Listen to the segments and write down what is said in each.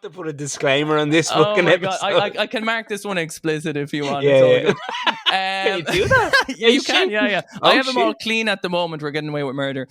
have to put a disclaimer on this Oh fucking my god, episode. I can mark this one explicit if you want. Yeah, It's all yeah. good. Can you do that? Yeah, you can. shit. Yeah. Oh, I have them all shit. clean at the moment. We're getting away with murder.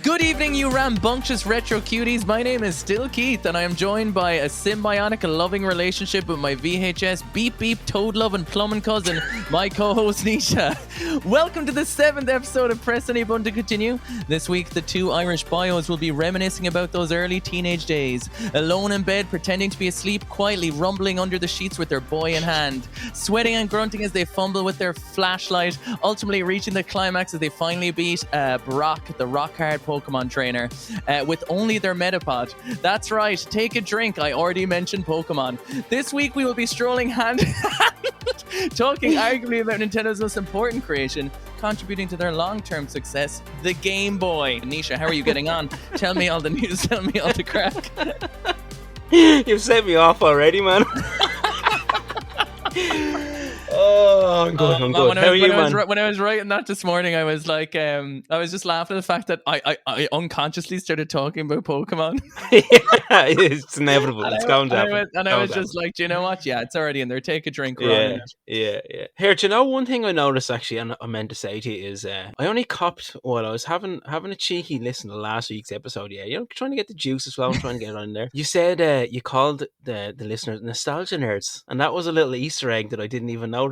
Good evening, you rambunctious retro cuties. My name is still Keith, and I am joined by a symbiotic, loving relationship with my VHS beep beep toad loving plumbing cousin, my co-host Nisha. Welcome to the 7th episode of Press Any Button to Continue. This week, the two Irish boyos will be reminiscing about those early teenage days, alone in bed, pretending to be asleep, quietly rumbling under the sheets with their boy in hand, sweating and grunting as they fumble with their flashlight, ultimately reaching the climax as they finally beat Brock, the rock-hard Pokemon trainer, with only their Metapod. That's right, take a drink. I already mentioned Pokemon. This week we will be strolling hand in hand, talking arguably about Nintendo's most important creation, contributing to their long-term success, the Game Boy. Nisha, how are you getting on? Tell me all the news, tell me all the crack. You've set me off already, man. Oh, I'm good. I'm good. How are you, man? When I was writing that this morning, I was like, I was just laughing at the fact that I unconsciously started talking about Pokemon. Yeah, it's inevitable. It's going to happen. I was just like, do you know what? Yeah, it's already in there. Take a drink. Yeah. Here, do you know one thing I noticed actually, and I meant to say to you is, I only copped while I was having a cheeky listen to last week's episode. Yeah, you know, trying to get the juices flowing, trying to get it on there. You said you called the listeners nostalgia nerds, and that was a little Easter egg that I didn't even notice.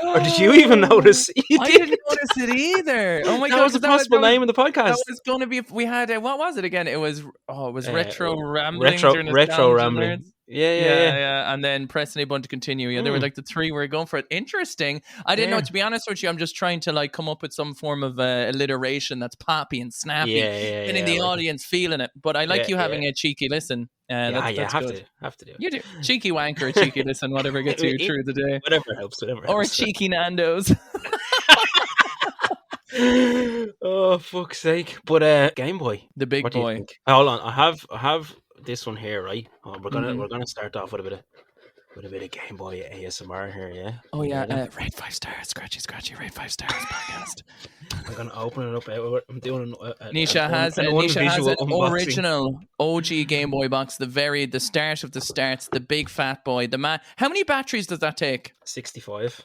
Or did you even notice? I didn't notice it either. Oh my god, that was a possible name of the podcast. That was going to be. We had what was it again? It was retro rambling. Retro rambling. Yeah. And then Press Any Button to Continue. Yeah, they were like the three we were going for it. Interesting. I didn't know. To be honest with you, I'm just trying to like come up with some form of alliteration that's poppy and snappy, getting the audience feeling it. But I like you having a cheeky listen. That's good. Have to do it. You do. Cheeky wanker, cheeky listen, whatever gets you through the day. Whatever helps. Or a cheeky Nando's. Oh, fuck's sake. But Game Boy. The big boy. Hold on. I have this one here, right? Oh, we're gonna start off with a bit of Game Boy ASMR here, yeah. Oh yeah, rate 5 stars, scratchy, rate 5 stars podcast. I'm gonna open it up. I'm doing Nisha has an original OG Game Boy box, the start of the starts, the big fat boy, the man. How many batteries does that take? 65.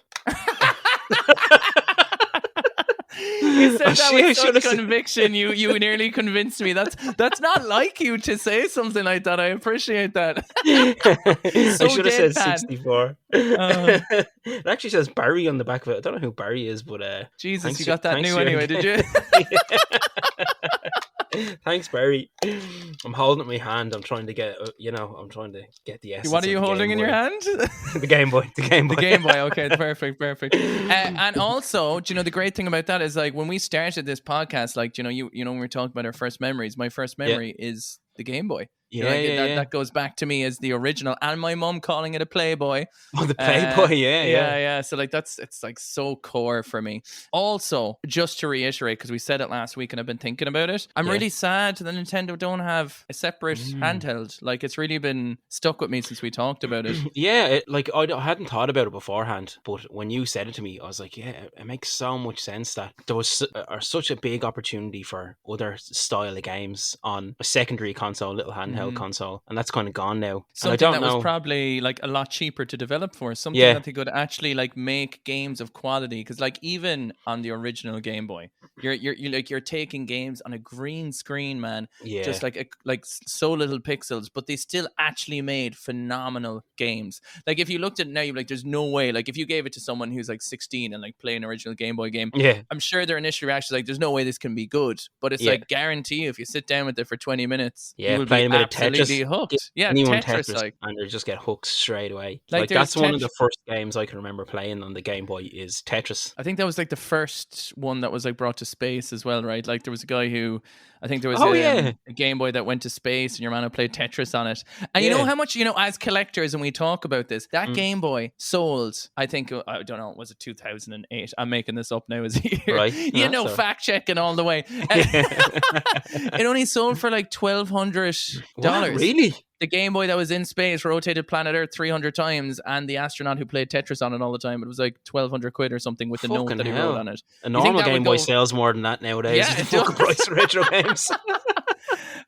You said that with such conviction. You nearly convinced me. That's not like you to say something like that. I appreciate that. I should have said 64. It actually says Barry on the back of it. I don't know who Barry is, but Jesus, you got that new anyway, did you? Thanks, Barry. I'm holding it in my hand. I'm trying to get, I'm trying to get the essence. What are you holding in your hand? The Game Boy. The Game Boy. Okay, perfect. And also, do you know the great thing about that is like when we started this podcast, like when we were talking about our first memories, my first memory is the Game Boy. That goes back to me as the original, and my mum calling it a Playboy. Oh, the Playboy, yeah. So like it's like so core for me. Also, just to reiterate, because we said it last week and I've been thinking about it, I'm really sad that Nintendo don't have a separate handheld. Like it's really been stuck with me since we talked about it. I hadn't thought about it beforehand, but when you said it to me, I was like, yeah, it makes so much sense that there was such a big opportunity for other style of games on a secondary console, little handheld console, and that's kind of gone now. Something that was probably like a lot cheaper to develop for, something that they could actually like make games of quality, because like even on the original Game Boy, you're taking games on a green screen, man, just like so little pixels, but they still actually made phenomenal games. Like if you looked at it now, you're like, there's no way, like if you gave it to someone who's like 16 and like play an original Game Boy game, I'm sure their initial reaction is like, there's no way this can be good, but it's like guarantee if you sit down with it for 20 minutes, you will be absolutely hooked. Tetris, like, and you just get hooked straight away. Like that's one of the first games I can remember playing on the Game Boy is Tetris. I think that was like the first one that was like brought to space as well, right? Like there was a guy who, I think there was a Game Boy that went to space, and your man who played Tetris on it. And you know how much, as collectors, and we talk about this, that Game Boy sold, I think, I don't know, was it 2008? I'm making this up now as a year. Right. Fact checking all the way. It only sold for like $1,200. Wow, really? the Game Boy that was in space rotated planet Earth 300 times, and the astronaut who played Tetris on it all the time. It was like 1,200 quid or something with the note Fucking that he wrote hell. on it. A You think normal that would Game Boy go? sells more than that nowadays. Yeah, The it fucking does. price of retro games.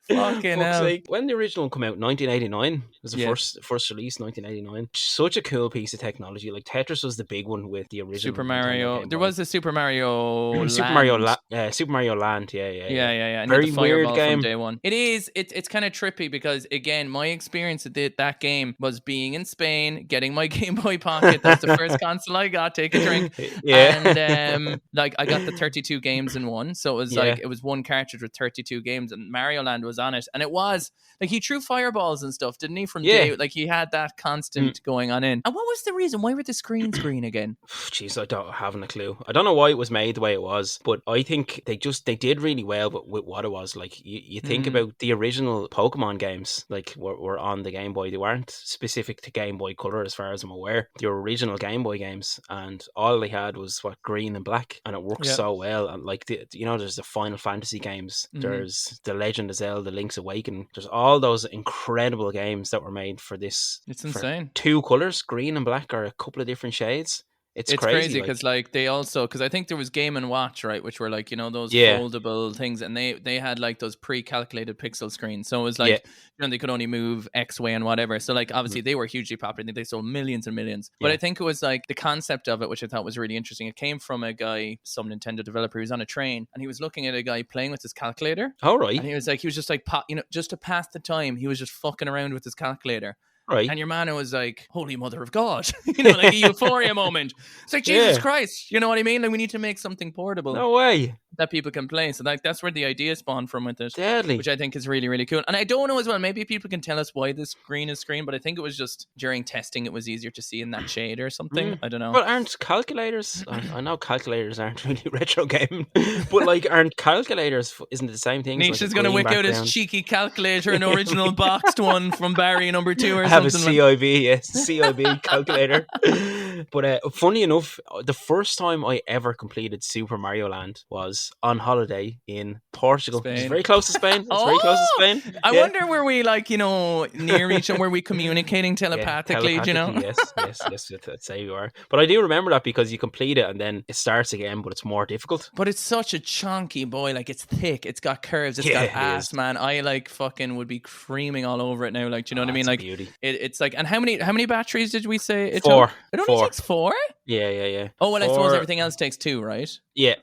Fucking Fuck's hell. sake. When the original came out, 1989 was the Yeah. first release, 1989. Such a cool piece of technology. Like Tetris was the big one with the original Super Nintendo Mario. Game There Boy. was a Super Mario Super Mario, Land. Super Mario Land. Yeah. Yeah. And Very hit the weird fireball game. from day one. It is. It's kind of trippy because again, my experience at that game was being in Spain, getting my Game Boy Pocket. That's the first console I got. Take a drink. Yeah. And like I got the 32 games in one, so it was Yeah. like it was one cartridge with 32 games, and Mario Land was on it, and it was like he threw fireballs and stuff, didn't he? From day, like he had that constant going on in. And what was the reason? Why were the screens green again? Jeez, I haven't a clue. I don't know why it was made the way it was, but I think they did really well. But with what it was, like you think about the original Pokemon games, like were on the Game Boy. They weren't specific to Game Boy Color, as far as I'm aware. The original Game Boy games, and all they had was green and black, and it works so well. And like there's the Final Fantasy games, there's the Legend of Zelda, Link's Awakening. There's all those incredible games that were made for this. It's insane. Two colors, green and black, or a couple of different shades. It's crazy because like they also, because I think there was Game and Watch, right, which were like those foldable things, and they had like those pre-calculated pixel screens, so it was like they could only move X way and whatever, so like obviously they were hugely popular. I think they sold millions and millions, but I think it was like the concept of it, which I thought was really interesting. It came from a guy, some Nintendo developer, who was on a train and he was looking at a guy playing with his calculator. All right. And he was just like just to pass the time, he was just fucking around with his calculator. Right. And your man was like, Holy Mother of God, like a euphoria moment. It's like, Jesus Christ, you know what I mean? Like we need to make something portable. No way. That people can play. So like that's where the idea spawned from with it. Deadly. Which I think is really, really cool. And I don't know as well, maybe people can tell us why this green is green, but I think it was just during testing it was easier to see in that shade or something. I don't know. But aren't calculators, I know calculators aren't really retro gaming, but like aren't calculators, isn't it the same thing? Nisha's like going to whip out his cheeky calculator, an original boxed one from Barry number 2 or something. I have a CIB, CIB calculator. But funny enough, the first time I ever completed Super Mario Land was on holiday in Portugal. It's very close to Spain. I wonder were we like, near each other, were we communicating telepathically, Yes, I'd say you are. But I do remember that because you complete it and then it starts again, but it's more difficult. But it's such a chunky boy, like it's thick, it's got curves, it's got ass, man. I like fucking would be creaming all over it now, like, do you know what I mean? Like beauty. It's like, and how many batteries did we say it Four. took? It only takes 4? Yeah. Oh, well, I suppose everything else takes 2, right? Yeah.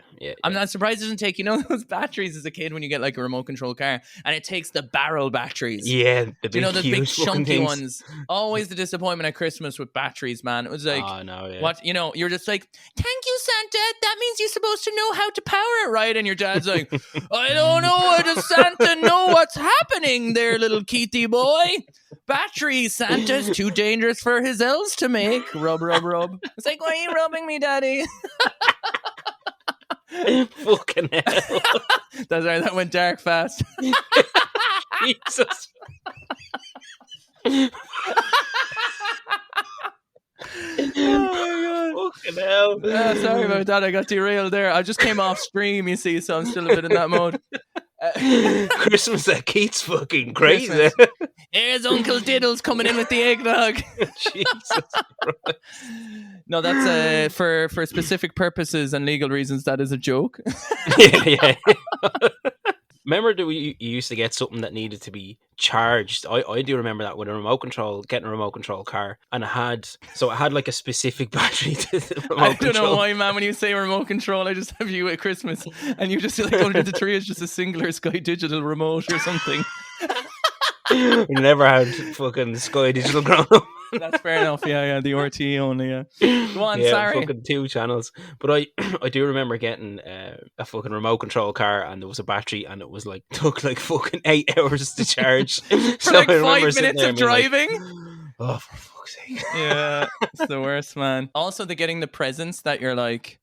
I'm not surprised it doesn't take, those batteries as a kid when you get like a remote control car, and it takes the barrel batteries. Yeah, the big, those big chunky things. ones. Always the disappointment at Christmas with batteries, man. It was like, what, you're just like, thank you, Santa. That means you're supposed to know how to power it, right? And your dad's like, I don't know. Why does Santa know what's happening there, little Keithy boy? Batteries, Santa's too dangerous for his elves to make. Rub. It's like, why are you rubbing me, Daddy? Fucking hell. That's right, that went dark fast. Jesus. Oh my god. Fucking hell. Sorry about that, I got derailed there. I just came off stream, you see, so I'm still a bit in that mode. Christmas at Keith's fucking crazy. Christmas. Here's Uncle Diddles coming in with the eggnog. Jesus Christ. No, that's for specific purposes and legal reasons. That is a joke. Yeah. Remember that you used to get something that needed to be charged? I do remember that with getting a remote control car, and it had like a specific battery to the remote I don't control. know why, man, when you say remote control, I just have you at Christmas and you just like under the tree is just a singular Sky Digital remote or something. We never had fucking Sky Digital growing up. That's fair enough. Yeah, the RTE only. Yeah. Go on, sorry. Fucking 2 channels. But I do remember getting a fucking remote control car, and there was a battery, and it was like took like fucking 8 hours to charge. For like 5 minutes of driving. Oh, for fuck's sake! Yeah, it's the worst, man. Also, they're getting the presents that you're like.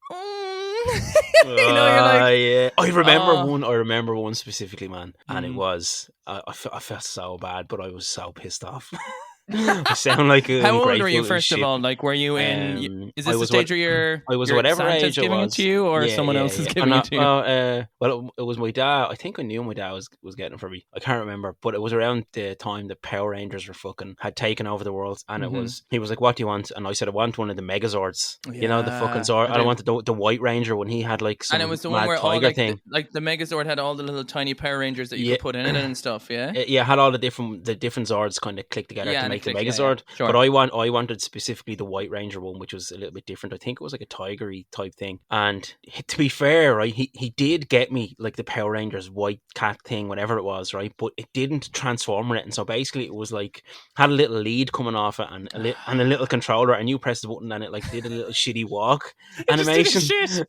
You're like, yeah. I remember one specifically, man, and it was I felt so bad, but I was so pissed off. I sound like an How old were you, ungrateful as first of shit. all? Like, were you in? Is I this the was what stage where I was your whatever Santa's age I giving it to was. you, or Yeah, someone yeah, else is yeah. giving it to you? It was my dad. I think I knew my dad was getting it for me. I can't remember, but it was around the time the Power Rangers were fucking had taken over the world, and Mm-hmm. he was like, "What do you want?" And I said, "I want one of the Megazords. You know, the fucking Yeah, Zord. I And I do. wanted the White Ranger when he had like And it some was the one mad where all tiger thing. like the Megazord had all the little tiny Power Rangers that you Yeah, could put in it and stuff. Yeah. yeah, had all the different Zords kind of click together Yeah, to and it make the clicked. Yeah, yeah. Megazord. But Sure. I wanted specifically the White Ranger one, which was a little bit different. I think it was like a tigery type thing. And to be fair, right, he did get me like the Power Rangers white cat thing, whatever it was, right. But it didn't transform it, and so basically it was like had a little lead coming off it and a little controller, and you press the button and it like did a little shitty walk It just did a animation. shit.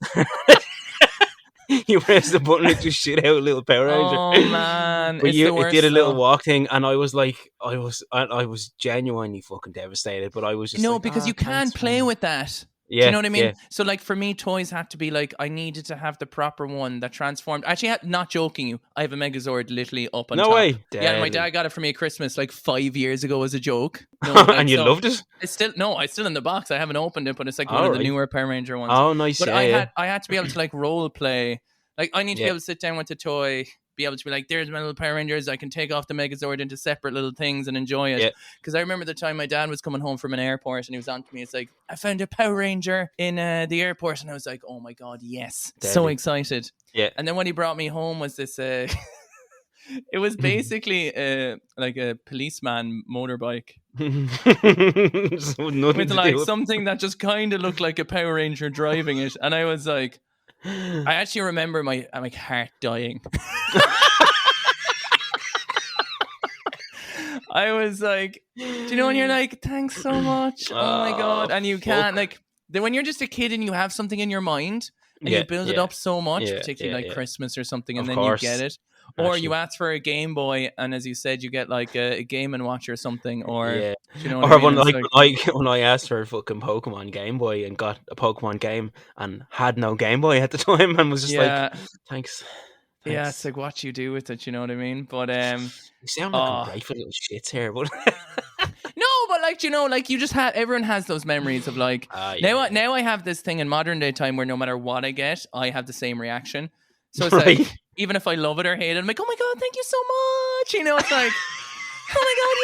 You press the button, it just shit out a little Power Ranger. Oh man, But it's the it did a worst little though. walk thing, and I was like, I was genuinely fucking devastated. But I was just No, like, because you can't thanks, play man. with that. Do you Yeah, know what I mean? yeah. So, like, for me, toys had to be like, I needed to have the proper one that transformed. Actually, not joking you, I have a Megazord literally up on No top. way, Yeah, and my dad deadly. got it for me at Christmas like 5 years ago as a joke. No, like, And you so loved it. it's still, no, it's still in the box. I haven't opened it, but it's like one All of the right. newer Power Ranger ones. Oh, nice. But Yeah, yeah, I had to be able to like role play. Like, I need to be yeah, able to sit down with the toy, be able to be like, there's my little Power Rangers. I can take off the Megazord into separate little things and enjoy it. yeah. Because I remember the time my dad was coming home from an airport and he was on to me. It's like, I found a Power Ranger in the airport. And I was like, oh my God, yes. So Deadly. excited. Yeah. And then what he brought me home was this, it was basically like a policeman motorbike. So nothing With to like do with. something that just kind of looked like a Power Ranger driving it. And I was like, I actually remember my heart dying. I was like, do you know when you're like, thanks so much, oh my God, and you can't Fuck. like, then when you're just a kid and you have something in your mind and Yeah, you build it yeah, up so much, yeah, particularly yeah, like yeah. Christmas or something, and Of then you get course. it, or you Actually, ask for a Game Boy and as you said you get like a Game and Watch or something, or yeah. do you know what I Or mean? when It's like like, when I asked for a fucking Pokemon Game Boy and got a Pokemon game and had no Game Boy at the time and was just like, yeah, thanks, yeah, it's thanks. like what you do with it, you know what I mean? But You sound like oh ungrateful little shits here, but no, but like, you know, like you just have, everyone has those memories of like, yeah, yeah. now I have this thing in modern day time where no matter what I get, I have the same reaction. So it's Right. like, even if I love it or hate it, I'm like, oh my God, thank you so much. You know, it's like, oh my God,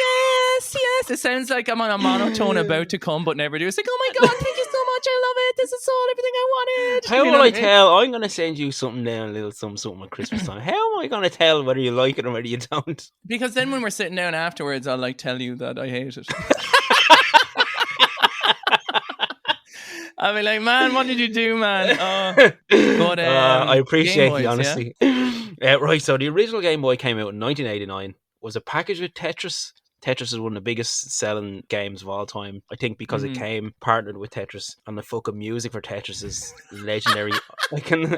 yes, yes. It sounds like I'm on a monotone about to come, but never do. It's like, oh my God, thank you so much. I love it. This is all everything I wanted. How You know will what I I mean? tell? I'm gonna send you something now, a little something at Christmas time. How am I gonna tell whether you like it or whether you don't? Because then when we're sitting down afterwards, I'll like tell you that I hate it. I'll be like, man, what did you do, man? But I Game appreciate the Boys, yeah. honesty. Right, so the original Game Boy came out in 1989. Was a package with Tetris. Tetris is one of the biggest selling games of all time. I think because it came partnered with Tetris, and the fucking music for Tetris is legendary. I can.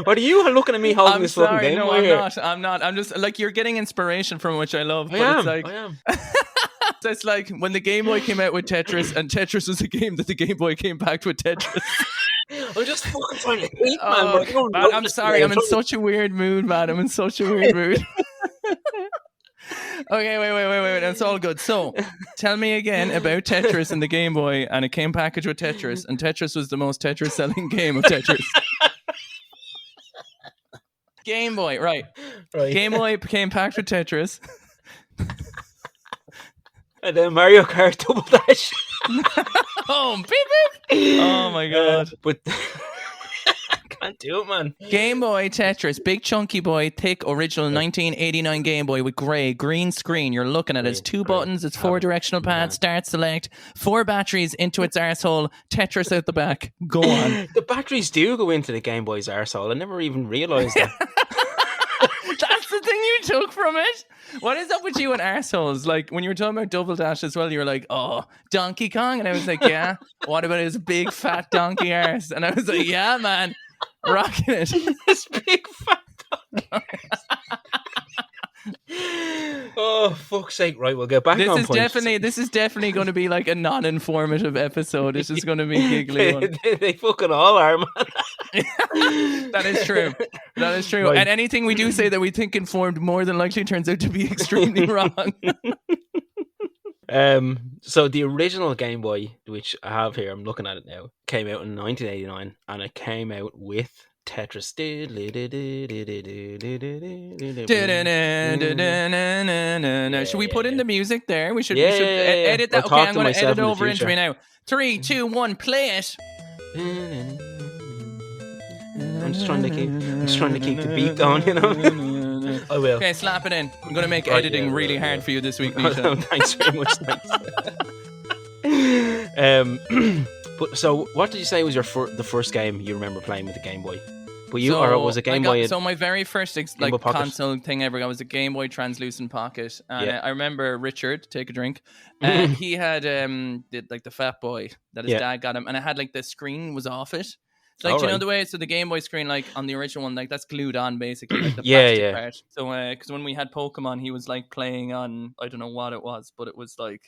What are you looking at me holding I'm this fucking sorry, Game no, Boy I'm here? not. I'm not. I'm just like, you're getting inspiration from which I love, I but it's am. like, I am. it's like when the Game Boy came out with Tetris, and Tetris was a game that the Game Boy came back with Tetris. I'm just fucking trying to think, man. Oh, But I don't man, know I'm this sorry. today. I'm in such a weird mood, man. I'm in such a weird mood. Okay, wait. It's all good. So, tell me again about Tetris and the Game Boy, and it came packaged with Tetris, and Tetris was the most Tetris selling game of Tetris. Game Boy, right? Right. Game Boy came packed with Tetris. And then Mario Kart Double Dash. Oh, beep beep. Oh my God. But can't do it, man. Game Boy Tetris, big chunky boy, thick original 1989 Game Boy with green screen. You're looking at it. It's two Green. buttons, it's four directional pads, start, select, 4 batteries into its arsehole, Tetris out the back. Go on. The batteries do go into the Game Boy's arsehole. I never even realised that. That's the thing you took from it? What is up with you and arseholes? Like, when you were talking about Double Dash as well, you were like, oh, Donkey Kong? And I was like, yeah. What about his big fat donkey arse? And I was like, yeah, man. Rocking it. This big fat dog. Oh, fuck's sake. Right, we'll get back on point. This is definitely going to be like a non-informative episode. It's just going to be a giggly one. They fucking all are, man. That is true. That is true. Right. And anything we do say that we think informed more than likely turns out to be extremely wrong. So the original Game Boy, which I have here, I'm looking at it now, came out in 1989, and it came out with Tetris. Should we put in Yeah, the music there? We should yeah. edit I'll that. Okay, talk I'm to going to myself edit in the over into me future. now. 3, 2, 1, play it. I'm just trying to keep the beat going, you know. I will. Okay, slap it in. I'm going to make Right, yeah, editing really hard for you this week, Misha. Thanks very much. Thanks. But so, what did you say was the first game you remember playing with the Game Boy? But or was it Game Boy? So my very first Game Boy Pocket? console thing ever got was a Game Boy translucent pocket, and Yeah. I remember Richard, take a drink. He had the Fat Boy that his dad got him, and it had like the screen was off it. It's like, you know the way, so the Game Boy screen, like on the original one, like that's glued on basically, like the plastic part. So, because when we had Pokemon, he was like playing on, I don't know what it was, but it was like,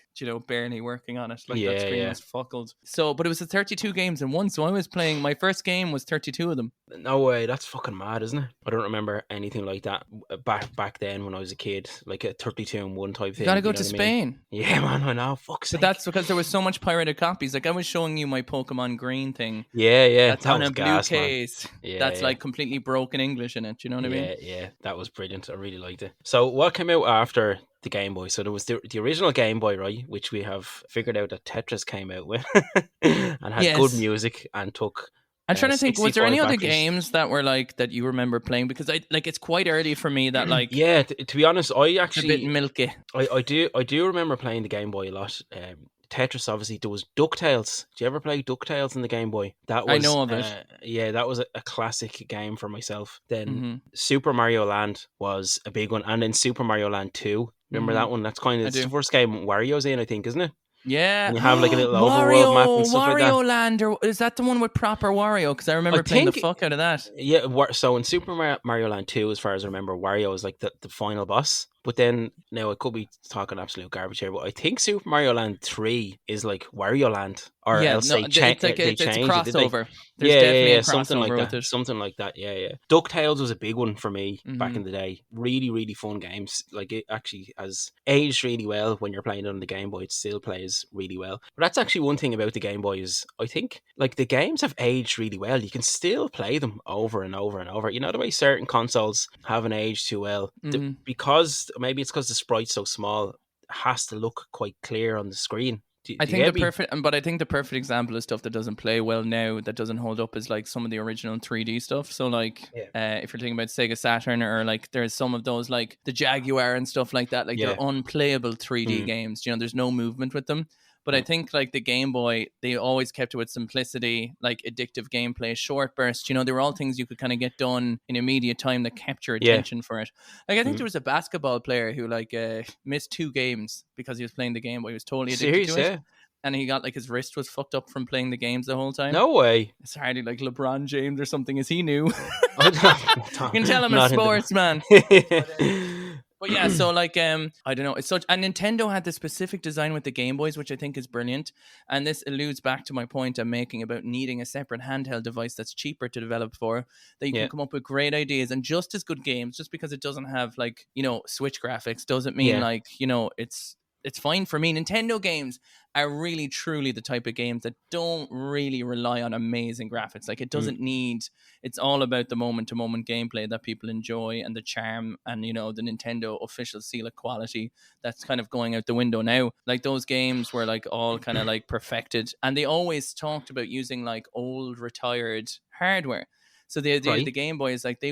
barely working on it. Like that screen was fuckled. So, but it was 32 games in one. So I was playing, my first game was 32 of them. No way, that's fucking mad, isn't it? I don't remember anything like that back then when I was a kid, like a 32 in one type thing. You gotta go to Spain. Yeah, man, I know. Fuck's sake. But that's because there was so much pirated copies. Like I was showing you my Pokemon Green thing. Yeah. That's on a blue case. Yeah, that's like completely broken English in it. You know what I mean? Yeah, that was brilliant. I really liked it. So what came out after the Game Boy? So there was the original Game Boy, right, which we have figured out that Tetris came out with and had good music and took. I'm trying to think, was there any other batteries. Games that were like that you remember playing? Because it's quite early for me that like to be honest, I actually a bit milky. I do remember playing the Game Boy a lot. Tetris, obviously. There was DuckTales. Do you ever play DuckTales in the Game Boy? That was, I know of it. Yeah, that was a classic game for myself. Then Super Mario Land was a big one, and then Super Mario Land 2. Remember that one? That's kind of the first game Wario's in, I think, isn't it? Yeah, and you have like a little overworld map and stuff like that. Wario Land, or is that the one with proper Wario? Because I remember playing the fuck out of that. Yeah, so in Super Mario Land 2, as far as I remember, Wario is like the final boss. But then, now I could be talking absolute garbage here, but I think Super Mario Land 3 is like Wario Land. Or else they change it's a crossover. There's definitely a crossover something like that. Yeah. DuckTales was a big one for me back in the day. Really, really fun games. Like, it actually has aged really well when you're playing it on the Game Boy. It still plays really well. But that's actually one thing about the Game Boy is, I think, like, the games have aged really well. You can still play them over and over and over. You know the way certain consoles haven't aged too well? Because maybe it's because the sprite's so small, it has to look quite clear on the screen. I think the perfect example of stuff that doesn't play well now, that doesn't hold up, is like some of the original 3D stuff. So like, if you're thinking about Sega Saturn, or like there's some of those like the Jaguar and stuff like that, like they're unplayable 3D games. There's no movement with them. But I think like the Game Boy, they always kept it with simplicity, like addictive gameplay, short bursts. They were all things you could kind of get done in immediate time that kept your attention for it. Like I think there was a basketball player who like missed 2 games because he was playing the Game Boy. He was totally addicted to it. And he got like his wrist was fucked up from playing the games the whole time. No way. It's hardly like LeBron James or something, as he knew. You can tell I'm a sportsman. But yeah, so like I don't know, it's such, and Nintendo had the specific design with the Game Boys, which I think is brilliant. And this alludes back to my point I'm making about needing a separate handheld device that's cheaper to develop for, that you can come up with great ideas and just as good games. Just because it doesn't have like, Switch graphics doesn't mean like, it's fine for me. Nintendo games are really truly the type of games that don't really rely on amazing graphics. Like it doesn't need, it's all about the moment to moment gameplay that people enjoy and the charm and, the Nintendo official seal of quality that's kind of going out the window now. Like those games were like all kind of like perfected, and they always talked about using like old retired hardware. So the idea of the Game Boy is like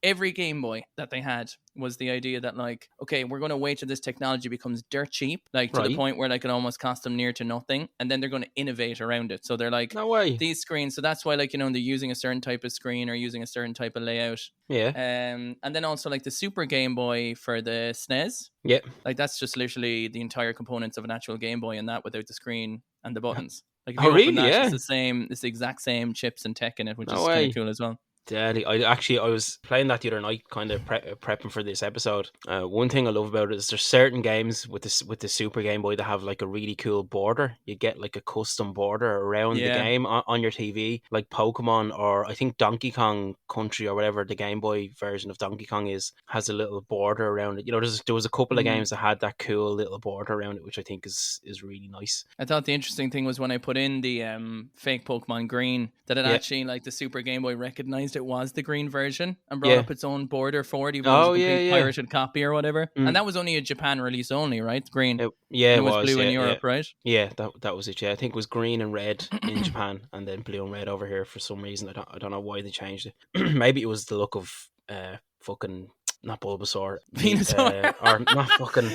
every Game Boy that they had was the idea that like, okay, we're going to wait till this technology becomes dirt cheap, like to the point where like it almost cost them near to nothing, and then they're going to innovate around it. So they're like, no way, these screens. So that's why like, they're using a certain type of screen or using a certain type of layout. Yeah. And then also like the Super Game Boy for the SNES. Yeah. Like that's just literally the entire components of an actual Game Boy, and that without the screen and the buttons. Like, really? It's the exact same chips and tech in it, which is kind of cool as well. Deadly. I was playing that the other night, kind of prepping for this episode. One thing I love about it is there's certain games with the Super Game Boy that have like a really cool border. You get like a custom border around the Yeah. game on your TV, like Pokemon, or I think Donkey Kong Country or whatever the Game Boy version of Donkey Kong has a little border around it. You know, there was a couple of Mm. games that had that cool little border around it, which I think is really nice. I thought the interesting thing was when I put in the fake Pokemon Green, that it Yeah. actually, like, the Super Game Boy recognized it was the green version and brought Yeah. up its own border for it, even though it was Oh a yeah, complete yeah. pirated copy or whatever. Mm. And that was only a Japan release only, right? Green. Yeah, And it it was blue in yeah, Europe, yeah. right? Yeah, that was it. Yeah, I think it was green and red in Japan, and then blue and red over here for some reason. I don't know why they changed it. Maybe it was the look of fucking not Bulbasaur, Venusaur. or not fucking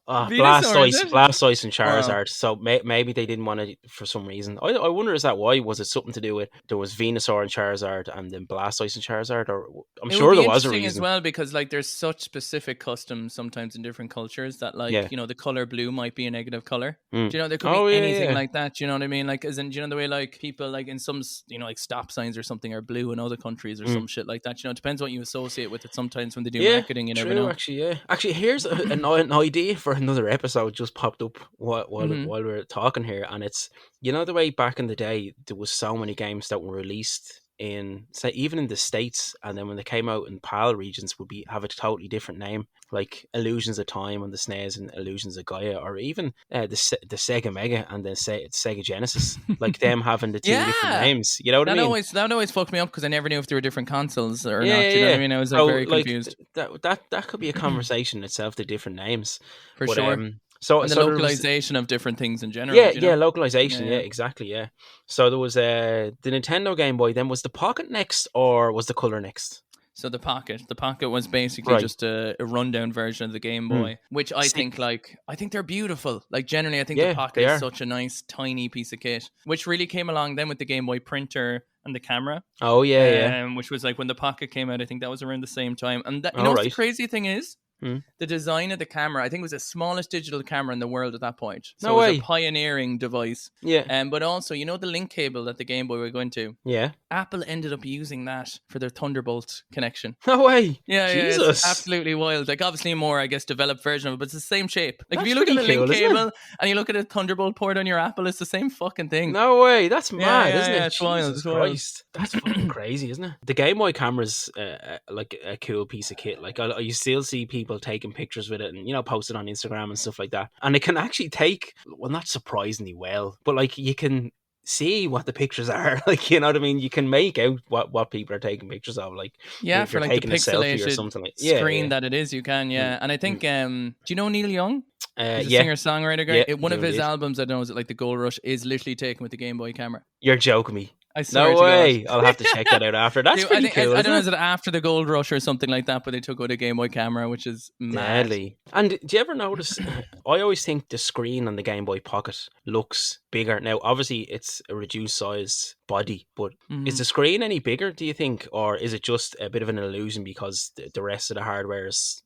Venusaur, is it? Blastoise and Wow. Charizard. So maybe they didn't want to for some reason. I wonder, is that why? Was it something to do with there was Venusaur and Charizard and then Blastoise and Charizard? Or I'm It sure would be there was a interesting as reason. well, because like there's such specific customs sometimes in different cultures that, like, Yeah. you know, the color blue might be a negative color. Mm. Do you know, there could Oh, be yeah, anything yeah. like that. Do you know what I mean? Like, as in, do you know the way like people like in some, you know, like stop signs or something are blue in other countries or some shit like that. You know, it depends what you associate with it. Sometimes when they do marketing, you never true, know. actually, yeah. Actually, here's an idea for another episode just popped up while we're talking here, and it's, you know, the way back in the day there was so many games that were released in, say, even in the States, and then when they came out in PAL regions would have a totally different name, like Illusions of Time on the SNES and Illusions of Gaia, or even the Sega Mega and the Sega Genesis, like them having the two different Yeah. names. You know what I mean? That always fucked me up because I never knew if they were different consoles or Yeah, not. Do you know yeah, what I mean? I was like so very like confused. that could be a conversation itself, the different names. For But sure. so And the there was, localization of different things in general. yeah, Do you know? localization, Yeah. exactly, yeah. So there was the Nintendo Game Boy. Then was the Pocket next, or was the Color next? So the Pocket was basically Right. just a rundown version of the Game Boy, which I Sick. think they're beautiful. Like generally, I think Yeah, the Pocket they is are. such a nice tiny piece of kit, which really came along then with the Game Boy printer and the camera. Oh yeah. Which was like when the Pocket came out. I think that was around the same time. And that, you All know, what the right. crazy thing is. Hmm. The design of the camera, I think, was the smallest digital camera in the world at that point. So No it was way. a pioneering device. Yeah. But also, you know, the link cable that the Game Boy were going to. Yeah. Apple ended up using that for their Thunderbolt connection. No way. Yeah, Jesus. it's absolutely wild. Like, obviously, a more, I guess, developed version of it, but it's the same shape. Like, That's if you look at the pretty link cool, isn't it? cable and you look at a Thunderbolt port on your Apple, it's the same fucking thing. No way. That's mad, isn't yeah, it? it's wild, Jesus it's wild. Christ. That's fucking crazy, isn't it? The Game Boy camera's like a cool piece of kit. Like you still see people taking pictures with it and, you know, post it on Instagram and stuff like that. And it can actually take, well, not surprisingly well, but like you can see what the pictures are. Like, you know what I mean? You can make out what people are taking pictures of. Like, Yeah, if for you're like the taking a selfie or pixelated something like screen that it is, you can, yeah. And I think, do you know Neil Young? He's a yeah. singer-songwriter guy. Yeah, One of do his indeed. albums, I don't know, is it like the Gold Rush, is literally taken with the Game Boy camera. You're joking me. I swear No to way. God. I'll have to check that out after. That's Dude, pretty I cool. don't know, isn't is it after the Gold Rush or something like that, but they took out a Game Boy camera, which is mad. Deadly. And do you ever notice? I always think the screen on the Game Boy Pocket looks bigger. Now, obviously, it's a reduced size body, but is the screen any bigger, do you think? Or is it just a bit of an illusion because the rest of the hardware is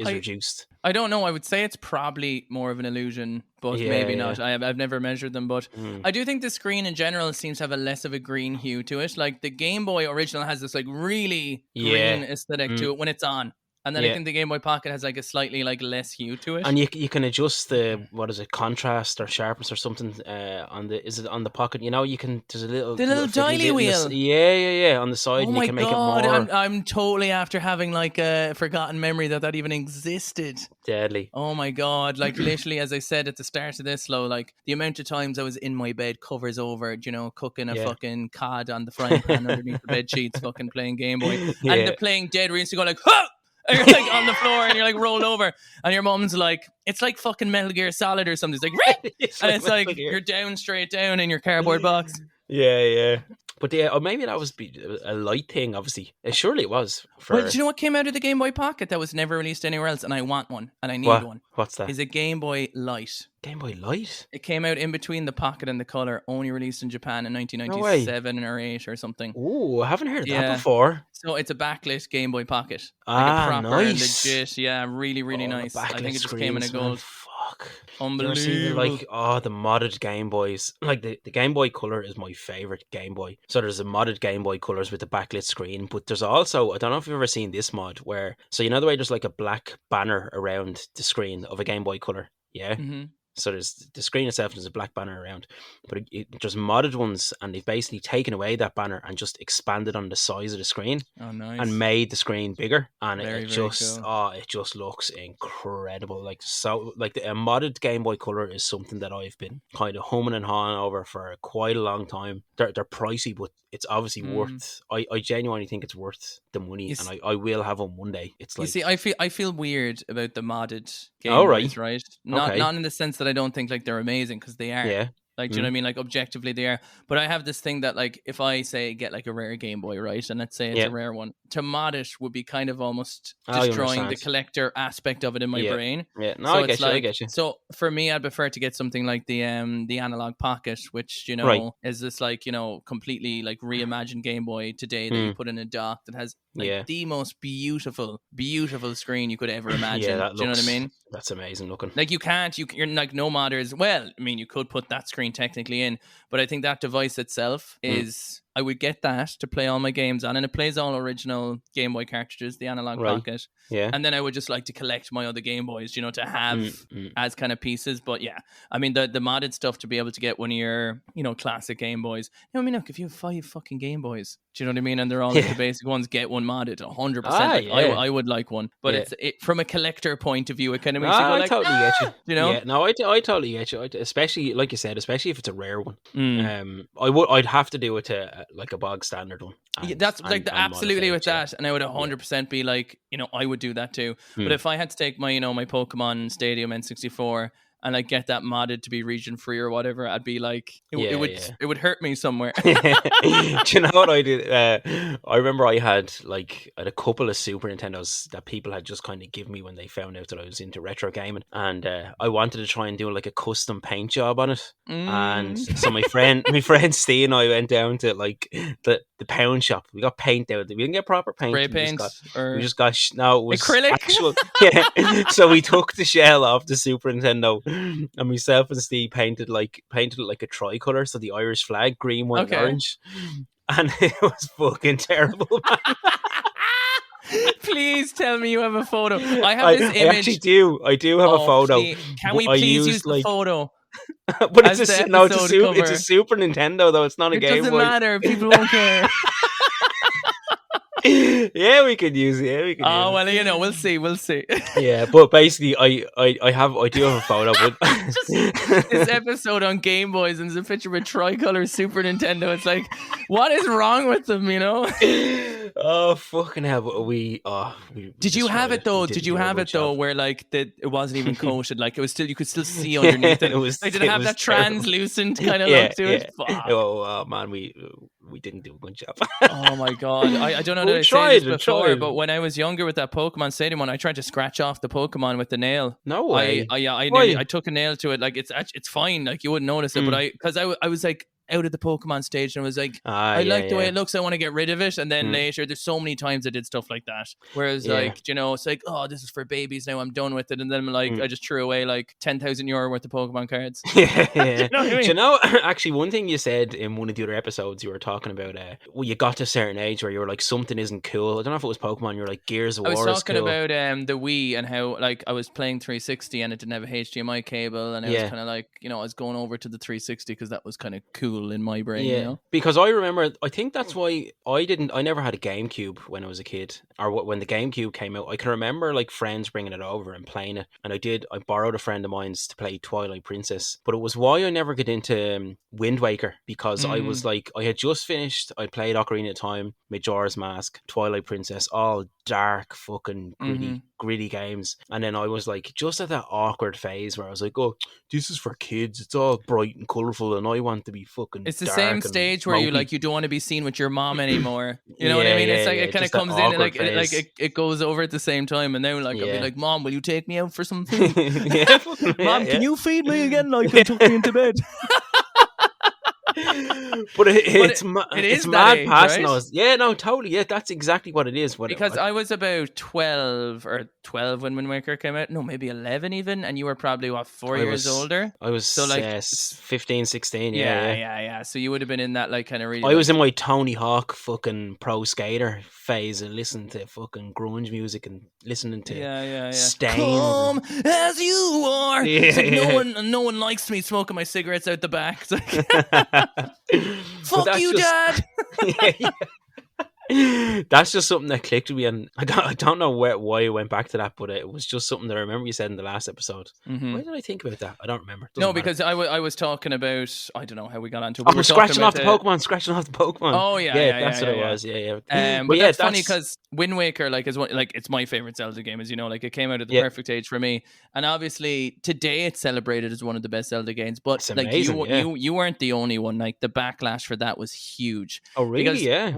reduced? I don't know. I would say it's probably more of an illusion, but maybe not. I've never measured them, but I do think the screen in general seems to have a less of a green hue to it. Like the Game Boy original has this like really green aesthetic to it when it's on. And then I think the Game Boy Pocket has like a slightly like less hue to it. And you can adjust the, what is it, contrast or sharpness or something on the Pocket. You know, you can, there's a little little fiddly dialy bit in wheel. Yeah, on the side, Oh and my you can make God, it more I'm totally after having like a forgotten memory that even existed. deadly. Oh my God, like literally, as I said at the start of this, like the amount of times I was in my bed, covers over, you know, cooking a fucking cod on the frying pan underneath the bed sheets, fucking playing Game Boy. And the playing dead, where you used to go like, huh! And you're like on the floor and you're like rolled over, and your mom's like, it's like fucking Metal Gear Solid or something. It's like, and it's like you're down straight down in your cardboard box. Yeah. But yeah, or maybe that was a light thing, obviously. Surely it was. Well, do you know what came out of the Game Boy Pocket that was never released anywhere else? And I want one, and I need one. What's that? Is a Game Boy Light. Game Boy Light? It came out in between the Pocket and the Color, only released in Japan in 1997 or 8 or something. Ooh, I haven't heard of that before. So it's a backlit Game Boy Pocket. Ah, like a proper, nice. legit, really, really nice. I think it just came in a gold. fuck. You ever seen the Unbelievable. the modded Game Boys? Like the Game Boy Color is my favorite Game Boy. So there's the modded Game Boy Colors with the backlit screen, but there's also, I don't know if you've ever seen this mod where, so you know the way there's like a black banner around the screen of a Game Boy Color, yeah. Mm-hmm. So there's the screen itself, and there's a black banner around, but there's modded ones, and they've basically taken away that banner and just expanded on the size of the screen. Oh, nice. And made the screen bigger, and Very, it very just cool. it just looks incredible. Like, so, like, a modded Game Boy Color is something that I've been kind of humming and hawing over for quite a long time. They're pricey, but it's obviously worth. I genuinely think it's worth the money, and I will have one day. It's like, you see, I feel weird about the modded Game Oh, Boys, right. right? Not Okay. not in the sense that I don't think like they're amazing, because they are. Yeah. Like, do you know what I mean? Like, objectively they are. But I have this thing that, like, if I say get like a rare Game Boy, right, and let's say it's Yeah. a rare one, to mod it would be kind of almost Oh, you destroying the understand. collector aspect of it in my Yeah. brain. Yeah. No, So I it's get you. I like, get you. so for me, I'd prefer to get something like the Analog Pocket, which, you know, Right. is this, like, you know, completely like reimagined Game Boy today that you put in a dock that has like Yeah. the most beautiful screen you could ever imagine. Yeah, that Do you know what I looks. mean? That's amazing looking. Like, you're like, no modders. Well, I mean, you could put that screen technically in, but I think that device itself is, I would get that to play all my games on, and it plays all original Game Boy cartridges, the Analog Right. Pocket. Yeah. And then I would just like to collect my other Game Boys, you know, to have as kind of pieces. But yeah, I mean, the modded stuff, to be able to get one of your, you know, classic Game Boys. You know, I mean, look, if you have 5 fucking Game Boys, do you know what I mean? And they're all like the basic ones, get one modded, 100%. Like, yeah. I would like one. But Yeah. it's from a collector point of view, it kind of makes you go I like, totally get you. you know? Yeah, no, I totally get you. Especially, like you said, especially if it's a rare one. I'd have to do it to like a bog standard one. Yeah, that's like absolutely with that, and I would 100% be like, you know, I would do that too. But if I had to take my, you know, my Pokemon Stadium N64 and like get that modded to be region free or whatever, I'd be like, it would hurt me somewhere. Do you know what I did? I remember I had a couple of Super Nintendos that people had just kind of given me when they found out that I was into retro gaming, and I wanted to try and do like a custom paint job on it. And so my friend Steve and I went down to like the pound shop. We got paint out. We didn't get proper paint. Spray paint, we just got no, it was acrylic. Actual, yeah. So we took the shell off the Super Nintendo, and myself and Steve painted it like a tricolor, so the Irish flag, green, white, and orange, and it was fucking terrible, man. Please tell me you have a photo. I have this image. I actually do. I do have a photo. Can we please use the photo? But it's a Super Nintendo though. It's not a Game Boy. It doesn't matter. People won't care. Yeah, we could use it. Yeah, we could. Oh, well, you know, we'll see. Yeah, but basically, I do have a photo. But this episode on Game Boys, and there's a picture of a tricolor Super Nintendo. It's like, what is wrong with them? You know? Oh, fucking hell! Did you have it though? Did you have it though, where like it wasn't even coated? Like, it was still, you could still see underneath it. Like, did it have that translucent kind of look to it? Fuck. Oh man, we didn't do a good job. Oh my god, I don't know that I said this before, but when I was younger with that Pokemon Stadium one, I tried to scratch off the Pokemon with the nail. No way. I took a nail to it. Like, it's fine. Like, you wouldn't notice it, but I was like out of the Pokemon stage and was like, I like the way it looks, I want to get rid of it. And then later, there's so many times I did stuff like that. Whereas like, you know, it's like, oh, this is for babies now, I'm done with it. And then like, I just threw away like 10,000 euro worth of Pokemon cards. Yeah. You know what I mean? Do you know, actually, one thing you said in one of the other episodes, you were talking about, you got to a certain age where you were like, something isn't cool. I don't know if it was Pokemon, you were like, Gears of War is cool. I was talking about the Wii and how like I was playing 360 and it didn't have a HDMI cable, and I was kind of like, you know, I was going over to the 360 because that was kind of cool in my brain. Yeah, you know? Because I remember, I think that's why I never had a GameCube when I was a kid, or when the GameCube came out. I can remember like friends bringing it over and playing it, and I borrowed a friend of mine's to play Twilight Princess, but it was why I never got into Wind Waker, because I was like, I had just finished, I played Ocarina of Time, Majora's Mask, Twilight Princess, all dark fucking gritty games, and then I was like just at that awkward phase where I was like, oh, this is for kids, it's all bright and colourful, and I want to be fucking it's the dark same stage where you don't want to be seen with your mom anymore. You know what I mean? It's like it kind of comes in and like it goes over at the same time, and then like I'll be like, Mom, will you take me out for some food? Mom, can you feed me again? Like, and tuck me into bed. But But it it's is that mad age, passing right? those. Yeah, no, totally. Yeah, that's exactly what it is. Because I was about 12 when Wind Waker came out. No, maybe 11 even. And you were probably, what, 4 years older? I was So, like, 15, 16. Yeah, yeah, yeah. yeah, yeah. So you would have been in that, like, kind of really, I was like, in my Tony Hawk fucking pro skater phase and listening to fucking grunge music and listening to yeah. Stained. Come as you are. Yeah, It's like yeah. no one likes me smoking my cigarettes out the back. It's like, But fuck that's you, just Dad. yeah. That's just something that clicked with me, and I don't know why I went back to that, but it was just something that I remember you said in the last episode. Mm-hmm. Why did I think about that? I don't remember. Doesn't No, matter. because I was talking about, I don't know how we got onto. Oh, We were talking scratching about off the Pokemon, scratching off the Pokemon. Oh Yeah, that's what it was. Yeah. But but yeah, that's funny because Wind Waker, like, is one, like, it's my favorite Zelda game, as you know, like, it came out at the yeah, perfect age for me, and obviously today it's celebrated as one of the best Zelda games. But it's like, amazing. Yeah. you weren't the only one. Like, the backlash for that was huge. Oh, really? Because Yeah.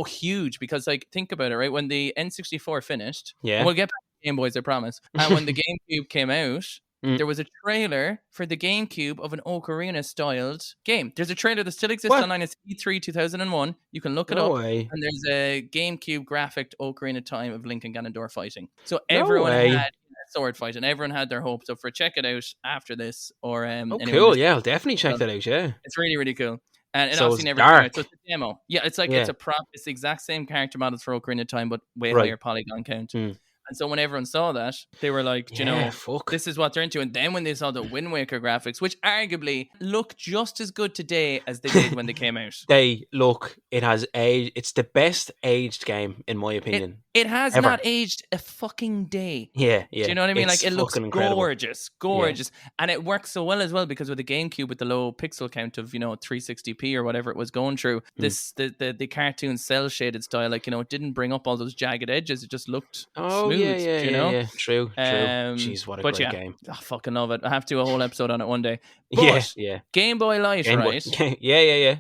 huge. Because, like, think about it, right? When the N64 finished, Yeah. and we'll get back to Game Boys, I promise. And when the GameCube came out, Mm. there was a trailer for the GameCube of an Ocarina styled game. There's a trailer that still exists What? online. It's E3 2001. You can look it No up. way. And there's a GameCube graphic Ocarina Time of Link and Ganondorf fighting. So No everyone way. had sword fight, and everyone had their hopes up for. Check it out after this, or Oh, anyone cool. listening. Yeah, I'll definitely check that out. Yeah. It's really, really cool. And it So obviously it's never came out. dark. So it's a demo. Yeah, it's like Yeah. it's the exact same character models for Ocarina of Time, but way Right. higher polygon count. Mm. And so when everyone saw that, they were like, you Yeah, know, fuck. this is what they're into. And then when they saw the Wind Waker graphics, which arguably look just as good today as they did when they came out. It has aged. It's the best aged game, in my opinion. It has ever. not aged a fucking day. Yeah. Do you know what I mean? It's like, it looks fucking incredible. gorgeous. And it works so well as well, because with the GameCube, with the low pixel count of, 360p or whatever it was going through, the cartoon cell shaded style, like, it didn't bring up all those jagged edges. It just looked smooth. Yeah. True. Jeez, what a great game. I fucking love it. I have to do a whole episode on it one day. But Yeah. Game Boy Light, Game Boy. right? Yeah.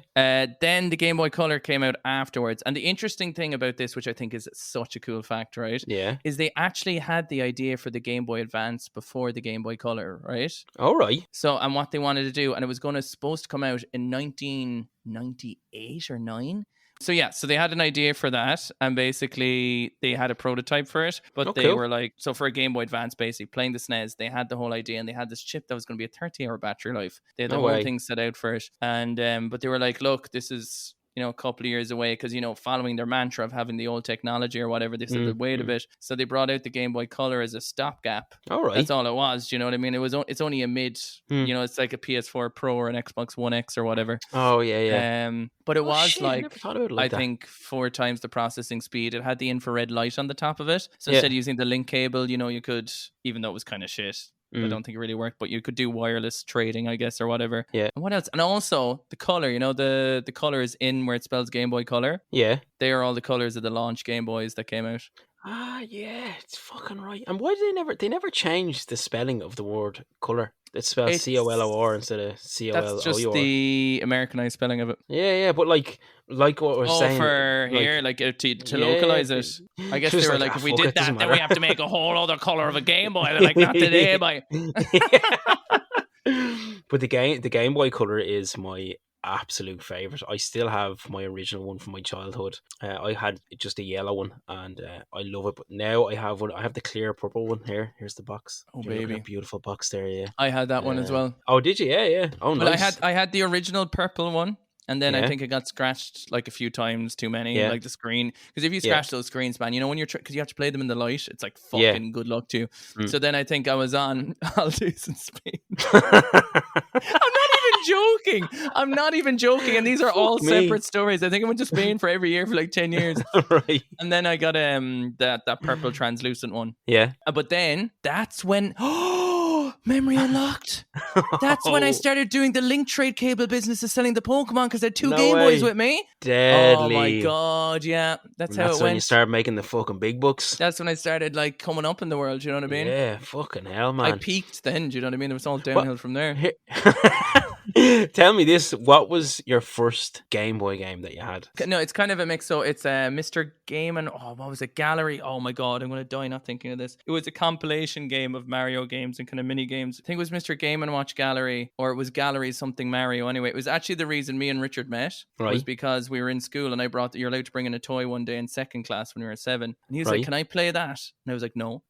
Then the Game Boy Color came out afterwards. And the interesting thing about this, which I think is such a cool fact, right? Yeah. Is they actually had the idea for the Game Boy Advance before the Game Boy Color, right? All right. So, and what they wanted to do, and it was supposed to come out in 1998 or 9. So yeah, so they had an idea for that, and basically they had a prototype for it, but they were like, so for a Game Boy Advance, basically playing the SNES, they had the whole idea, and they had this chip that was going to be a 30-hour battery life. They had the whole thing set out for it, and but they were like, look, this is, a couple of years away, because, following their mantra of having the old technology or whatever, they said they'd wait a bit. So they brought out the Game Boy Color as a stopgap. All right. That's all it was. Do you know what I mean? It's only a mid, it's like a PS4 Pro or an Xbox One X or whatever. Oh, yeah. But it was shit, I never thought about it like I that. think 4 times the processing speed. It had the infrared light on the top of it. So instead of using the link cable, you could, even though it was kind of shit, I don't think it really worked, but you could do wireless trading, I guess, or whatever. Yeah. And what else? And also the color, the color is in where it spells Game Boy Color. Yeah. They are all the colors of the launch Game Boys that came out. Ah, yeah, it's fucking right. And why did they never changed the spelling of the word color? It's spelled COLOR instead of COLOUR. That's just the Americanized spelling of it. Yeah, but like what we're saying. For here, to localize it. I guess they were like, if we did that, then we have to make a whole other color of a Game Boy. They're like, not today, boy. But the Game Boy Color is my absolute favorite. I still have my original one from my childhood. I had just a yellow one, and I love it. But now I have one. I have the clear purple one here. Here's the box. Oh, You're looking baby, at a beautiful box there. Yeah, I had that one as well. Oh, did you? Yeah. Oh, but nice. I had the original purple one. And then I think it got scratched like a few times too many, like the screen. Because if you scratch those screens, man, when you're because you have to play them in the light, it's like fucking good luck to you. So then I think I was on Aldous in Spain. I'm not even joking. And these are all separate stories. I think I went to Spain for every year for like 10 years. Right. And then I got that purple translucent one. Yeah. But then that's when memory unlocked. That's when I started doing the link trade cable business of selling the Pokemon, because I had 2 Game Boys with me. Deadly. Oh my god, yeah. That's how it went. That's when you started making the fucking big bucks. That's when I started like coming up in the world, you know what I mean? Yeah, fucking hell, man. I peaked then, do you know what I mean? It was all downhill from there. Tell me this: what was your first Game Boy game that you had? No, it's kind of a mix. So it's Mr. Game and what was it? Gallery. Oh my god, I'm gonna die not thinking of this. It was a compilation game of Mario games and kind of mini games. I think it was Mr. Game and Watch Gallery, or it was Gallery something Mario. Anyway, it was actually the reason me and Richard met was because we were in school and I brought. You're allowed to bring in a toy one day in second class when we were 7, and he was like, "Can I play that?" And I was like, "No."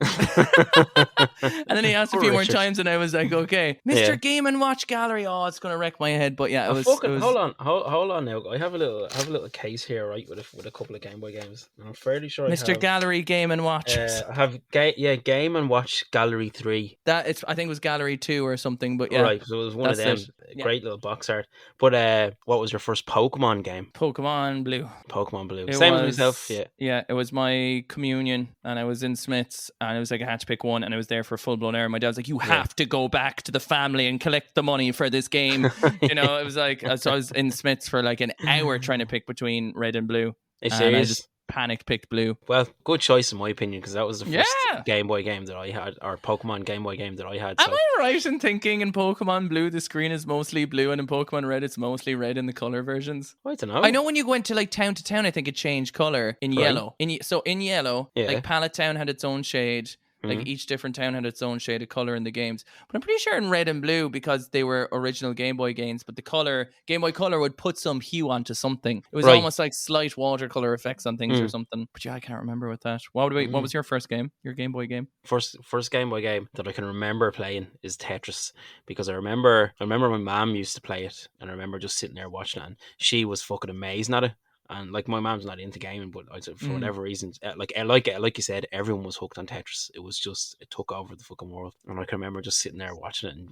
And then he asked a few more times, and I was like, "Okay, Mr. Game and Watch Gallery." Oh, it's gonna wreck my head, but yeah, it was. Hold on now. I have a little case here, right, with a couple of Game Boy games. And I'm fairly sure Mr. Gallery Game and Watch. I have Game and Watch Gallery 3. I think it was Gallery 2 or something, but yeah. Right, so it was one of them. Great little box art. But what was your first Pokemon game? Pokemon Blue. Pokemon Blue. Same as myself, yeah. Yeah, it was my communion, and I was in Smith's, and it was like I had to pick one, and I was there for full blown error. My dad was like, "You have to go back to the family and collect the money for this game." You know, it was like, so I was in Smith's for like an hour trying to pick between red and blue. Are you serious? I just panic picked blue. Well, good choice in my opinion, because that was the first Game Boy game that I had, or Pokemon Game Boy game that I had. Am I right in thinking in Pokemon Blue the screen is mostly blue, and in Pokemon Red it's mostly red in the color versions? I don't know. I know when you went to like town to town, I think it changed color in yellow. So in yellow, like Pallet Town had its own shade. Like each different town had its own shade of color in the games. But I'm pretty sure in red and blue, because they were original Game Boy games, but the color, Game Boy Color would put some hue onto something. It was almost like slight watercolor effects on things or something. But yeah, I can't remember with that. What was your first game? Your Game Boy game? First Game Boy game that I can remember playing is Tetris, because I remember my mom used to play it, and I remember just sitting there watching it, and she was fucking amazing at it. And like, my mom's not into gaming, but for whatever reason, like you said, everyone was hooked on Tetris. It was just, it took over the fucking world. And I can remember just sitting there watching it and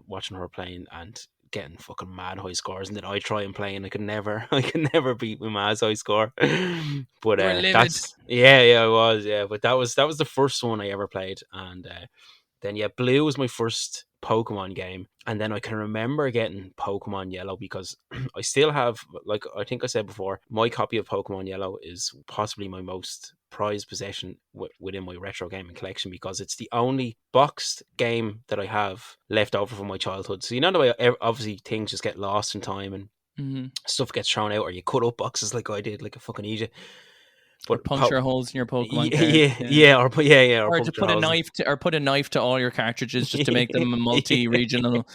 watching her playing and getting fucking mad high scores. And then I try and play, and I could never beat my mom's high score. But that's I was, but that was the first one I ever played. And then Blue was my first Pokemon game, and then I can remember getting Pokemon Yellow, because I still have, like I think I said before, my copy of Pokemon Yellow is possibly my most prized possession within my retro gaming collection, because it's the only boxed game that I have left over from my childhood. So you know the way obviously things just get lost in time and stuff gets thrown out, or you cut up boxes like I did, like a fucking idiot. But puncture holes in your Pokemon card. Or to put a knife to all your cartridges just to make them multi-regional.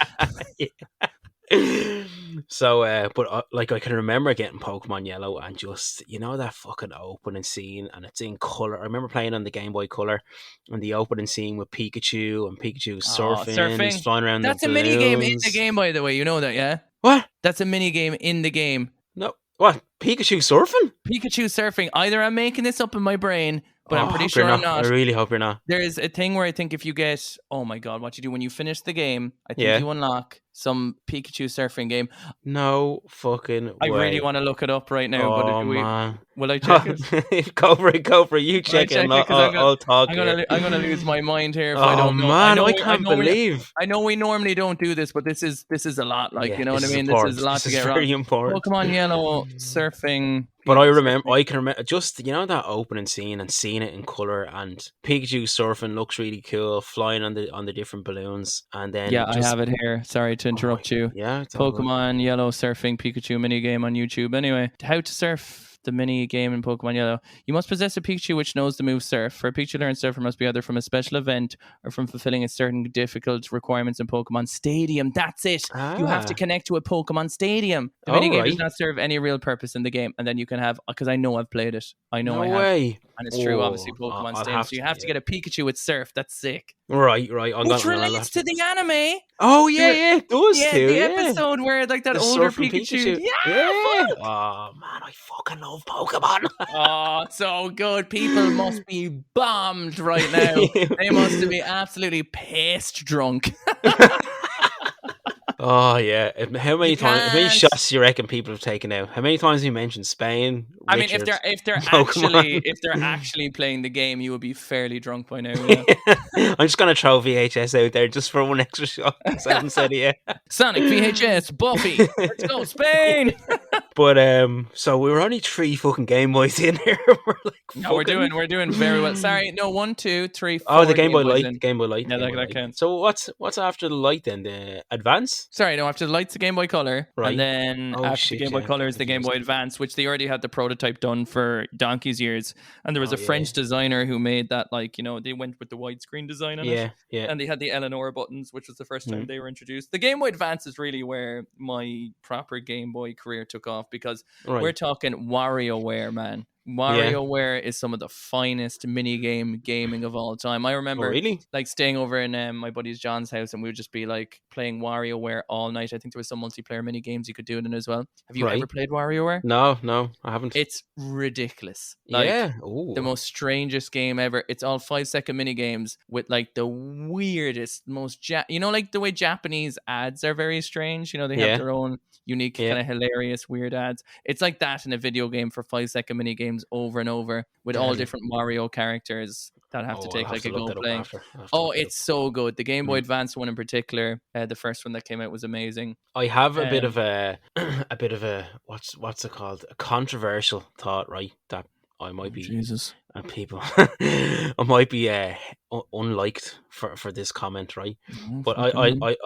So, but like I can remember getting Pokemon Yellow, and just, you know, that fucking opening scene, and it's in color. I remember playing on the Game Boy Color, and the opening scene with Pikachu, and Pikachu surfing. He's flying around. That's a mini game in the game, by the way. You know that, yeah? What? That's a mini game in the game. No. What? Pikachu surfing? Pikachu surfing. Either I'm making this up in my brain, but I'm pretty sure I'm not. I really hope you're not. There's a thing where I think if you get, oh my god, what you do when you finish the game, I think you unlock some Pikachu surfing game. No fucking way. I really want to look it up right now. Oh, man. Will I check it? Go for it. You check it. I'll talk. I'm gonna lose my mind here if I don't know. Man, I can't believe. I know we normally don't do this, but this is a lot. Like, you know what I mean? Important. This is a lot to get very wrong. important. Pokemon Yellow surfing. But I can remember just, you know, that opening scene and seeing it in color, and Pikachu surfing looks really cool, flying on the different balloons, and then I have it here. Sorry to interrupt you. Yeah, Pokemon Yellow surfing Pikachu mini game on YouTube. Anyway, how to surf the mini game in Pokemon Yellow. You must possess a Pikachu which knows the move Surf. For a Pikachu to learn Surfer must be either from a special event or from fulfilling a certain difficult requirements in Pokemon Stadium. That's it. You have to connect to a Pokemon Stadium. The mini game does not serve any real purpose in the game, and then you can have, because I know I've played it. I know I have. Way. And it's true, obviously, Pokemon Stadium. So you have to get a Pikachu with Surf. That's sick. Right. Which relates to the anime. Oh, yeah, it does too. The episode where, like, that older Pikachu. Yeah. Oh, man, I fucking love Pokemon. Oh, so good. People must be bombed right now. They must be absolutely pissed drunk. Oh yeah! How many shots do you reckon people have taken out? How many times have you mentioned Spain? I mean, if they're actually playing the game, you would be fairly drunk by now. Yeah. I'm just gonna throw VHS out there just for one extra shot. I haven't said it yet. Sonic, VHS, Buffy. Let's go Spain. But so we were only 3 fucking Game Boys in here. We're like, No, we're doing very well. Sorry, no, 1, 2, 3, Oh, the 4 Game Game Boy Boys Light, in. Game Boy Light, Yeah, Game Boy that Light. counts. So what's after the Light then? The Advance, Sorry, no, after the Light's the Game Boy Color, right? and then Oh after the shit, Game Boy yeah, Color getting is the Game confused. Boy Advance, which they already had the prototype done for donkey's years. And there was Oh, a French designer who made that, like, they went with the widescreen design on it. yeah. And they had the Eleanor buttons, which was the first time Mm. they were introduced. The Game Boy Advance is really where my proper Game Boy career took off, because we're Right. talking WarioWare, man. Yeah. WarioWare is some of the finest minigame gaming of all time. I Oh, remember really? like staying over in my buddy's John's house, and we would just be like playing WarioWare all night. I think there was some multiplayer mini games you could do in it as well. Have you ever Right. played WarioWare? No, I haven't. It's ridiculous. Like Yeah. the Oh. most strangest game ever. It's all 5-second mini games with like the weirdest, most like the way Japanese ads are very strange. They have Yeah. their own unique, Yeah. kind of hilarious, weird ads. It's like that in a video game for 5-second mini games over and over with all Deadly. different Mario characters that have Oh, to I'll take have like to a look go that up playing. after. I'll have to Oh, look that it's so good. The Game Boy Mm. Advance one in particular, the first one that came out was amazing. I have a bit Um, of a what's it called? A controversial thought, right? That I might be Jesus. and people I might be unliked for this comment, right? Oh, But fucking hell.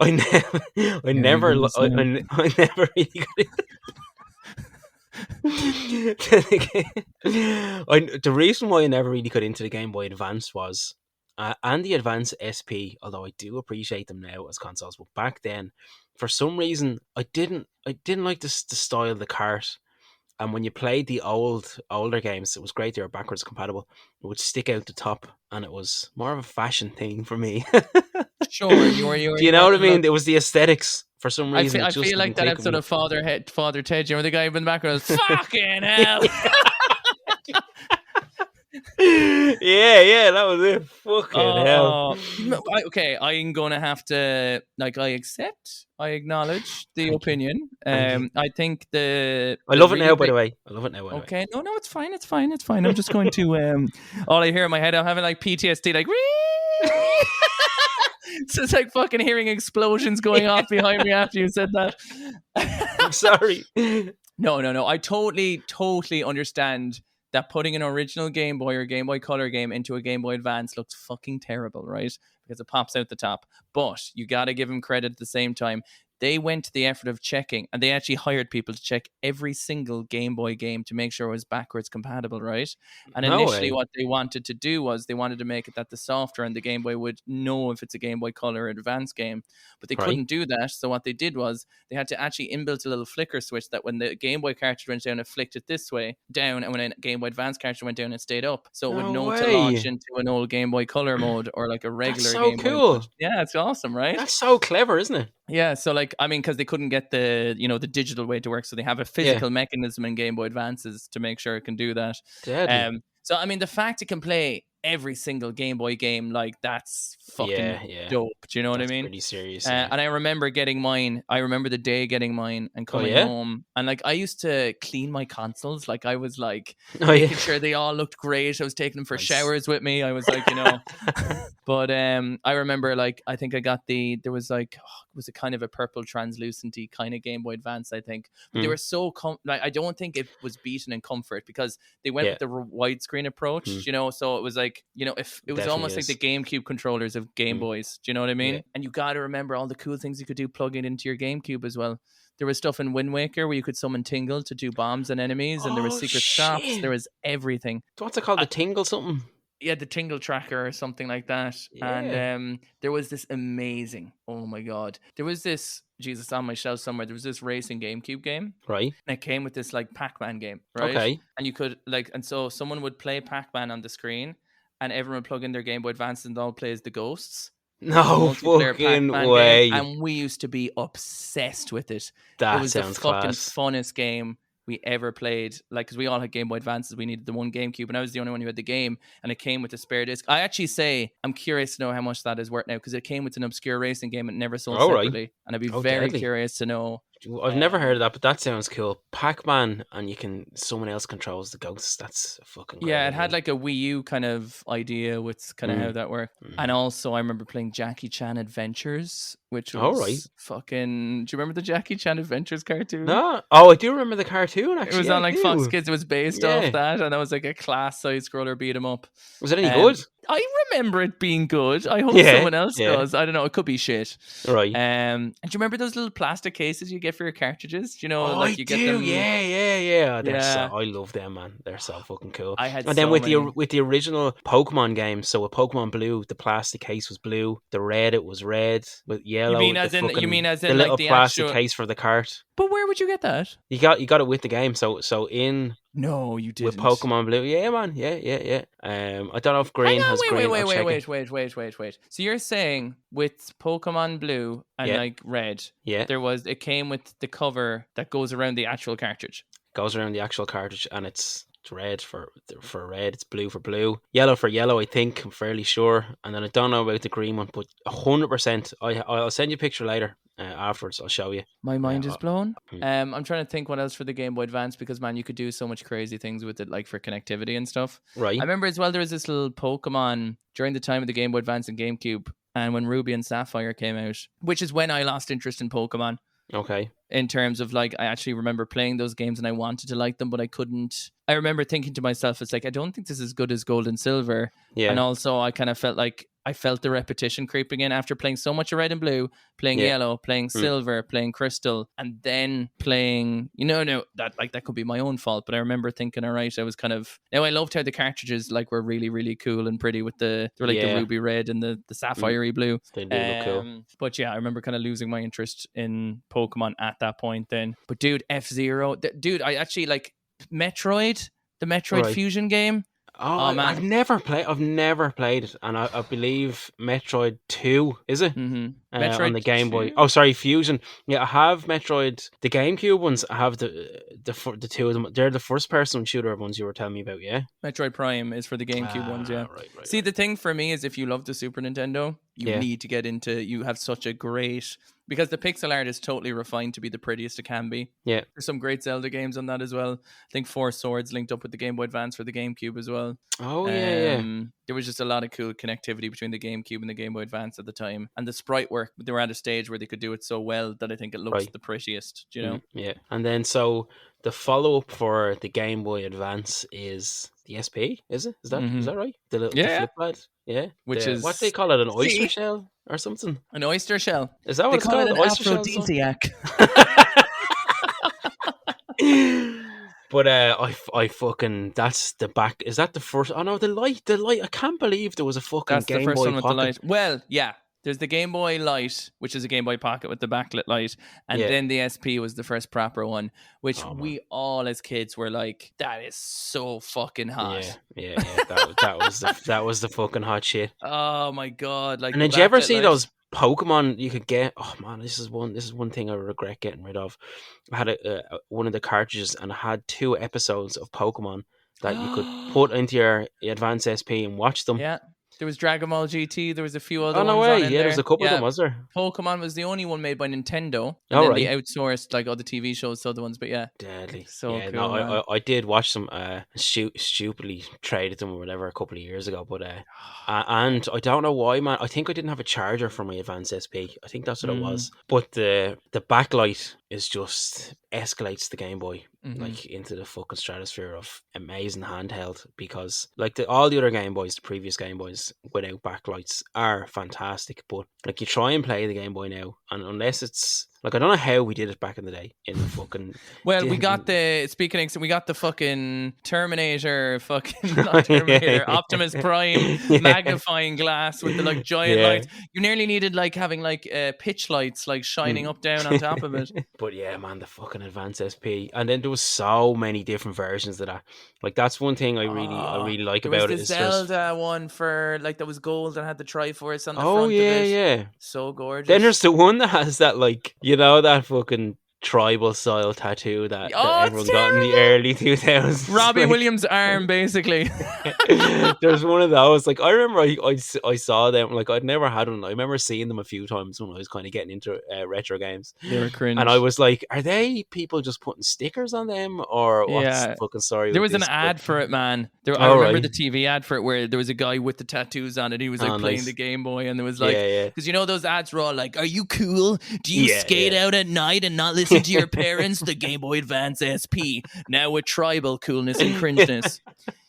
I never I Here we never go, I, Sam. I never really got the reason why I never really got into the Game Boy Advance was and the Advance SP, although I do appreciate them now as consoles, but back then for some reason I didn't like the style of the cart. And when you played the older games, it was great. They were backwards compatible. It would stick out the top, and it was more of a fashion thing for me. Sure, you were Do you know what I mean? It was the aesthetics. For some reason, it I just feel like didn't that click with episode me. of Father Ted. You know the guy in the background was fucking hell. Yeah, that was it. Fucking hell. Okay, I'm gonna have to I acknowledge the Thank you. opinion. Thank you. I think the I love it really now, by big. the way. I love it now, by the way. Okay, no, it's fine. I'm just going to all I hear in my head, I'm having like PTSD, like so it's like fucking hearing explosions going off behind me after you said that. I'm sorry. No. I totally understand that putting an original Game Boy or Game Boy Color game into a Game Boy Advance looks fucking terrible, right? Because it pops out the top. But you got to give them credit at the same time. They went to the effort of checking, and they actually hired people to check every single Game Boy game to make sure it was backwards compatible, right? And No initially way. what they wanted to do was they wanted to make it that the software and the Game Boy would know if it's a Game Boy Color or Advance game, but they Right. couldn't do that. So what they did was they had to actually inbuilt a little flicker switch that when the Game Boy cartridge went down, it flicked it this way down, and when a Game Boy Advance cartridge went down, it stayed up. So it would No know to launch way. into an old Game Boy Color mode or like a regular so Game Boy. cool. Yeah, it's awesome, right? That's so clever, isn't it? Yeah, so like I mean, because they couldn't get the the digital way to work, so they have a physical mechanism in Game Boy Advances to make sure it can do that. Deadly. So I mean, the fact it can play every single Game Boy game, like that's fucking Yeah. dope. Do you know what I That's mean? pretty serious. And I remember getting mine. I remember the day getting mine and coming yeah? home. And like I used to clean my consoles. Like I was like Oh, yeah. making sure they all looked great. I was taking them for Nice. showers with me. I was like, But I remember like I think I got there was like it was a kind of a purple translucenty kind of Game Boy Advance, I think. But they were so like I don't think it was beaten in comfort because they went with the widescreen approach, so it was like, if it was Definitely almost like is. the GameCube controllers of Game Boys. Do you know what I mean? Yeah. And you got to remember all the cool things you could do plugging into your GameCube as well. There was stuff in Wind Waker where you could summon Tingle to do bombs and enemies, and there was secret shops. shit. There was everything. What's it called? The Tingle something? Yeah, the Tingle Tracker or something like that. Yeah. And there was this amazing, oh my God. There was this, Jesus, on my shelf somewhere, there was this racing GameCube game. Right. And it came with this like Pac-Man game, right? Okay. And you could and so someone would play Pac-Man on the screen and everyone would plug in their Game Boy Advance and all plays the Ghosts. No fucking way. Game, and we used to be obsessed with it. That it was sounds the fucking class. funnest game we ever played. Like, because we all had Game Boy Advances, we needed the one GameCube, and I was the only one who had the game, and it came with a spare disc. I actually say I'm curious to know how much that is worth now because it came with an obscure racing game and never sold separately, and I'd be very curious to know I've never heard of that, but that sounds cool. Pac-Man, and someone else controls the ghosts. That's a fucking great Yeah, it had idea. like a Wii U kind of idea with kind of how Mm. that worked. And also, I remember playing Jackie Chan Adventures, which All right. was fucking. Do you remember the Jackie Chan Adventures cartoon? No. Oh, I do remember the cartoon. It Actually, was yeah, on I like Fox do. Kids. It was based off Yeah. that, and that was like a class side scroller beat 'em up. Was it any good? I remember it being good. I hope Yeah. someone else Yeah. does. I don't know. It could be shit. Right. And do you remember those little plastic cases you get for your cartridges? Do you know, Oh, like I you do. get them? Yeah. Yeah, I love them, man. They're so fucking cool. I had And then so many. with the original Pokemon games, so with Pokemon Blue, the plastic case was blue. The red, it was red. With yellow, You mean as the in like little the plastic actual? case for the cart. But where would you get that? You got it with the game. So in No, you with didn't. Pokemon Blue, yeah, man, yeah. I don't know if Hang green on, has green. I'll check it. wait. So you're saying with Pokemon Blue and Yeah, like Red, yeah. it came with the cover that goes around the actual cartridge. Goes around the actual cartridge, and it's red for red, it's blue for blue, yellow for yellow, I think. I'm fairly sure. And then I don't know about the green one, but 100%. I'll send you a picture later afterwards. I'll show you. My mind is blown. Hmm. I'm trying to think what else for the Game Boy Advance, because man, you could do so much crazy things with it, like for connectivity and stuff. I Right. remember as well there was this little Pokemon during the time of the Game Boy Advance and GameCube, and when Ruby and Sapphire came out, which is when I lost interest in Pokemon. Okay. In terms of like, I actually remember playing those games and I wanted to like them, but I couldn't. I remember thinking to myself, it's like, I don't think this is as good as Gold and Silver. And Yeah. also I kind of felt like I felt the repetition creeping in after playing so much of Red and Blue, playing Yeah. Yellow, playing Mm. Silver, playing Crystal, and then playing, no, that could be my own fault. But I remember thinking, all right, I was kind of, now I loved how the cartridges like were really, really cool and pretty with they were like the Yeah. ruby red and the sapphire blue. They do look cool. But yeah, I remember kind of losing my interest in Pokemon at that point then. But dude, F-Zero, dude, I actually like Metroid, the Metroid Right. Fusion game. Oh, man. I've never played it, and I believe Metroid 2, is it? Mm-hmm. On Metroid the Game Boy. 2? Oh, sorry, Fusion. Yeah, I have Metroid. The GameCube ones, I have the two of them. They're the first person shooter ones you were telling me about, yeah? Metroid Prime is for the GameCube ones, yeah. Right. See, the thing for me is if you love the Super Nintendo, you Yeah. need to get into, you have such a great, because the pixel art is totally refined to be the prettiest it can be. Yeah. There's some great Zelda games on that as well. I think Four Swords linked up with the Game Boy Advance for the GameCube as well. Oh, yeah. There was just a lot of cool connectivity between the GameCube and the Game Boy Advance at the time. And the sprite work, they were at a stage where they could do it so well that I think it looks Right. the prettiest, do you know? Yeah. And then, so the follow up for the Game Boy Advance is the SP, is it? Is that right? The little Yeah. flip pad? Yeah. Which is, what do they call it? An oyster shell or something? an oyster shell. Is that what it's call called? it an Oyster shell? aphrodisiac. But I fucking, that's the back. Is that the first? Oh no, the light. I can't believe there was a fucking That's Game the first Boy one with Pocket. the light. Well, yeah. There's the Game Boy Light, which is a Game Boy Pocket with the backlit light, and Yeah. then the SP was the first proper one, which Oh, man. we all as kids were like, "That is so fucking hot." Yeah. That was the fucking hot shit. Oh my god! Like, And the did you ever backlit see light. those Pokemon you could get? Oh man, this is one thing I regret getting rid of. I had one of the cartridges, and I had 2 episodes of Pokemon that you could put into your Advance SP and watch them. Yeah, there was Dragon Ball GT. There was a few other Oh no ones way! on in Yeah, there. there's a couple of Yeah, them, was there? Pokemon was the only one made by Nintendo, and Oh, then right. they outsourced like other TV shows to other ones. But yeah, Deadly. So yeah, cool, no, man. I did watch them. Stupidly traded them or whatever a couple of years ago, but and I don't know why, man. I think I didn't have a charger for my Advance SP. I think that's what it was. But the backlight is just escalates the Game Boy like into the fucking stratosphere of amazing handheld, because like all the other Game Boys, the previous Game Boys without backlights are fantastic, but like you try and play the Game Boy now, and unless it's like, I don't know how we did it back in the day in the fucking. Well, we got we got the fucking Terminator, not Terminator, Optimus Prime magnifying glass with the like giant lights. You nearly needed like having like pitch lights like shining up down on top of it. But yeah, man, the fucking Advance SP, and then there was so many different versions of that. Like that's one thing I really like about it. There was the Zelda one for like that was gold and had the Triforce on the front oh of it. yeah. So gorgeous. Then there's the one that has that, like, you know, that fucking tribal style tattoo that Oh, it's everyone got in the terrible. early 2000s. Robbie Like, Williams' arm, basically. there's one of those. Like, I remember I saw them. Like, I'd never had one. I remember seeing them a few times when I was kind of getting into retro games, They were and I cringe. was like, are they people just putting stickers on them, or what's the Yeah. fucking story There with was an this? But ad for it, man. I all remember right, the TV ad for it where there was a guy with the tattoos on it. He was like oh playing the nice, Game Boy, and there was like, yeah, yeah, because you know those ads were all like, "Are you cool? Do you yeah, skate out at night and not listen to your parents?" The Game Boy Advance SP now with tribal coolness and yeah. cringeness.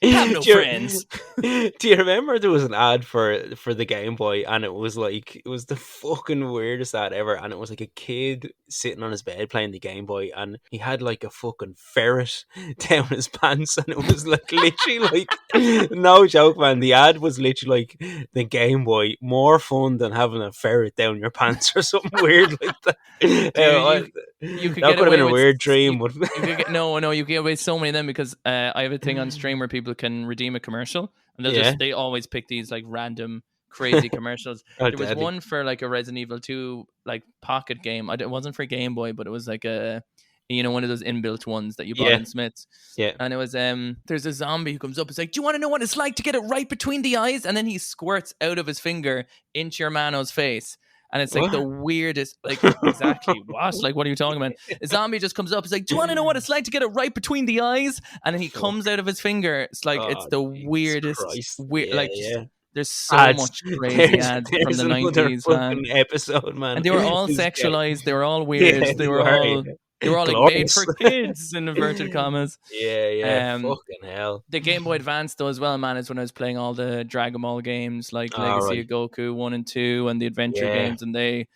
Have do no you friends. do you remember there was an ad for the Game Boy, and it was like, it was the fucking weirdest ad ever, and it was like a kid sitting on his bed playing the Game Boy, and he had like a fucking ferret down his pants, and it was like literally like, no joke, man, the ad was literally like, the Game Boy more fun than having a ferret down your pants or something weird like that. Dude, I- you could that get could have been away a with weird dream, but you could get no, you could get away with so many of them because I have a thing on stream where people can redeem a commercial, and yeah, they always pick these like random crazy commercials. oh There was deadly, one for like a Resident Evil 2 like pocket game. It wasn't for Game Boy, but it was like a, one of those inbuilt ones that you bought yeah, in Smith's. yeah. And it was there's a zombie who comes up. It's like, do you want to know what it's like to get it right between the eyes? And then he squirts out of his finger into your mano's face. And it's like the What? weirdest, like, exactly what? Like, what are you talking about? A zombie just comes up. It's like, do you want to know what it's like to get it right between the eyes? And then he Fuck. comes out of his finger. It's like, it's Oh, the Jesus weirdest, Christ. weird, Yeah, like, just, yeah. there's so Ads. much crazy There's, ads from there's the another 90s, man. fucking episode, man. And they were all This guy- sexualized. They were all Yeah, weird. they were, yeah. They were all like made Glorious. for kids in inverted commas. Yeah, yeah. Um, Fucking hell. The Game Boy Advance though as well, man, is when I was playing all the Dragon Ball games like All Legacy right. of Goku 1 and 2 and the adventure Yeah. games, and they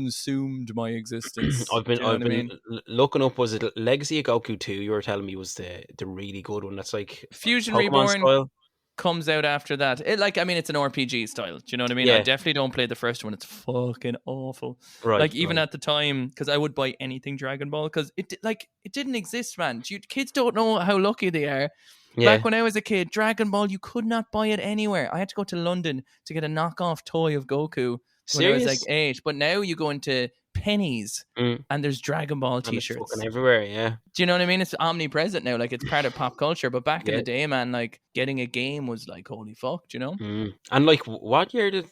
consumed my existence. I've been Do you know what I mean? looking up, was it Legacy of Goku 2 you were telling me was the really good one? That's like Fusion Pokemon Reborn style. comes out after that. It's an RPG style. Do you know what I mean? I Yeah. definitely don't play the first one. It's fucking awful. Right. Like even right. at the time, because I would buy anything Dragon Ball because it didn't exist, man. Kids don't know how lucky they are. Yeah. Back when I was a kid, Dragon Ball, you could not buy it anywhere. I had to go to London to get a knockoff toy of Goku when I was like Serious? 8. But now you go into Pennies Mm. and there's Dragon Ball And it's t-shirts. fucking everywhere, yeah. Do you know what I mean? It's omnipresent now. Like, it's part of pop culture. But back in Yeah. the day, man, like, getting a game was like, holy fuck, do you know? Mm. And like, what year did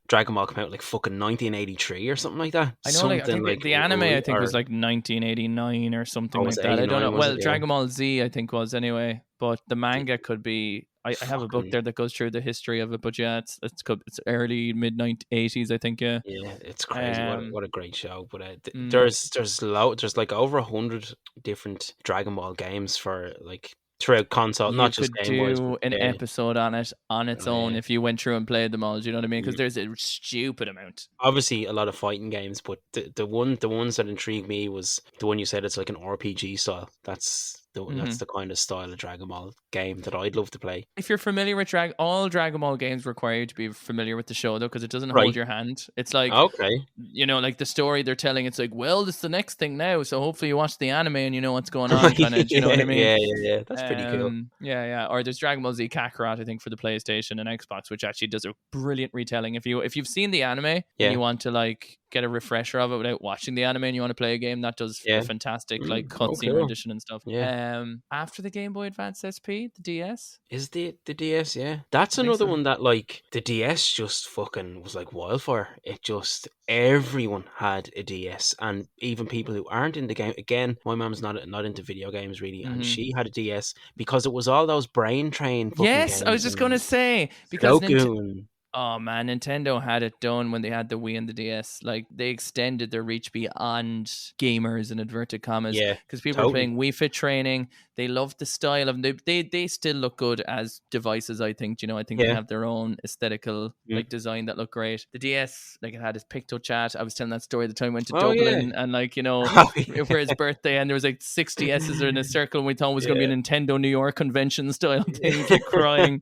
Dragon Ball come out? Like fucking 1983 or something like that? I know, like, I think the anime, I think, was or- like 1989 or something Oh, like was it that. I don't 89, know. was Well, it? Yeah. Dragon Ball Z, I think, was anyway. But the manga could be. I have a book Fucking- there that goes through the history of it. But yeah, it's early mid 80s, I think. Yeah. Yeah, it's crazy. Um, What a great show. But mm. there's like over 100 different Dragon Ball games for like throughout console, You not just could Game Boys. do but an yeah. episode on it on its Oh, own yeah. if you went through and played them all. Do you know what I mean? Because Mm. there's a stupid amount. Obviously a lot of fighting games, but the ones that intrigued me was the one you said, it's like an RPG style. That's Mm-hmm. the kind of style of Dragon Ball game that I'd love to play. If you're familiar with all Dragon Ball games require you to be familiar with the show though, because it doesn't Right. hold your hand. It's like Okay. like the story they're telling. It's like, well, it's the next thing now, so hopefully you watch the anime and you know what's going on. Kind of, do you know what I mean? Yeah. That's pretty cool. Yeah. Or there's Dragon Ball Z Kakarot, I think, for the PlayStation and Xbox, which actually does a brilliant retelling. If you've seen the anime and Yeah. you want to like get a refresher of it without watching the anime and you want to play a game, that does Yeah. a fantastic like Oh, cutscene cool. rendition and stuff. Yeah. After the Game Boy Advance SP, the DS. Is the DS, yeah. That's I think another so. one that like the DS just fucking was like wildfire. It just everyone had a DS, and even people who aren't in the game. Again, my mom's not into video games really, and Mhm. she had a DS because it was all those brain train fucking Yes, I was games just and gonna say because Sudoku and oh man, Nintendo had it done when they had the Wii and the DS. Like they extended their reach beyond gamers in inverted commas. yeah, Because people totally. are playing Wii Fit training. They love the style of them. They still look good as devices, I think. I think they Yeah. have their own aesthetical like design that look great. The DS, like it had his Picto Chat. I was telling that story the time I went to Oh, yeah. Dublin and like, for his birthday, and there was like 60 S's in a circle, and we thought it was gonna be a Nintendo New York convention style thing, like crying.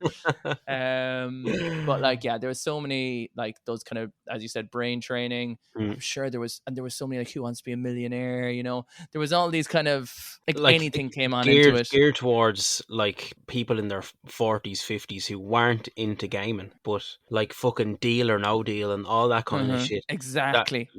But like, yeah, there was so many like those kind of, as you said, brain training. I'm sure there was so many like Who Wants to Be a Millionaire. There was all these kind of like anything came on into it. Geared towards like people in their 40s, 50s who weren't into gaming, but like fucking Deal or No Deal and all that kind of shit. Exactly.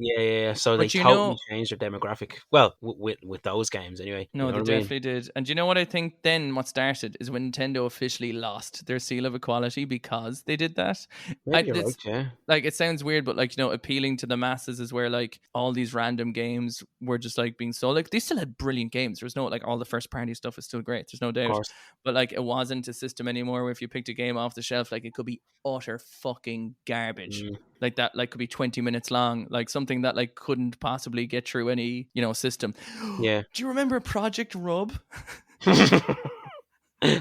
So they But totally changed their demographic. Well, with those games anyway. No, you know they what I mean? definitely did. And you know what I think then what started is when Nintendo officially lost their seal of equality because they did that. Maybe you're right, yeah. Like it sounds weird, but like, appealing to the masses is where like all these random games were just like being sold. Like they still had brilliant games. There's no like all the first party stuff is still great. There's no Of doubt. course. But like it wasn't a system anymore where if you picked a game off the shelf, like it could be utter fucking garbage. Like that, like could be 20 minutes long, like something that like couldn't possibly get through any, system. Yeah. Do you remember Project Rub?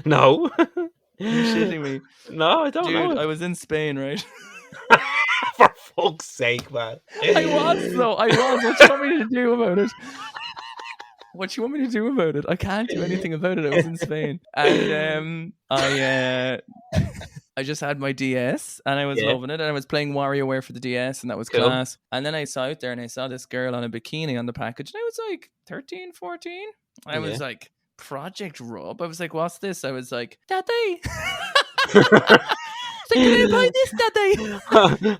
No. You're shitting me. No, I don't know. Dude, I was in Spain, right? For fuck's sake, man. I was, though. I was. What do you want me to do about it? What do you want me to do about it? I can't do anything about it. I was in Spain. And I just had my DS and I was loving it. And I was playing WarioWare for the DS and that was class. And then I saw out there and I saw this girl on a bikini on the package. And I was like 13, 14. I was like, Project Rub? I was like, what's this? I was like, Daddy. It's like, can I buy this, Daddy?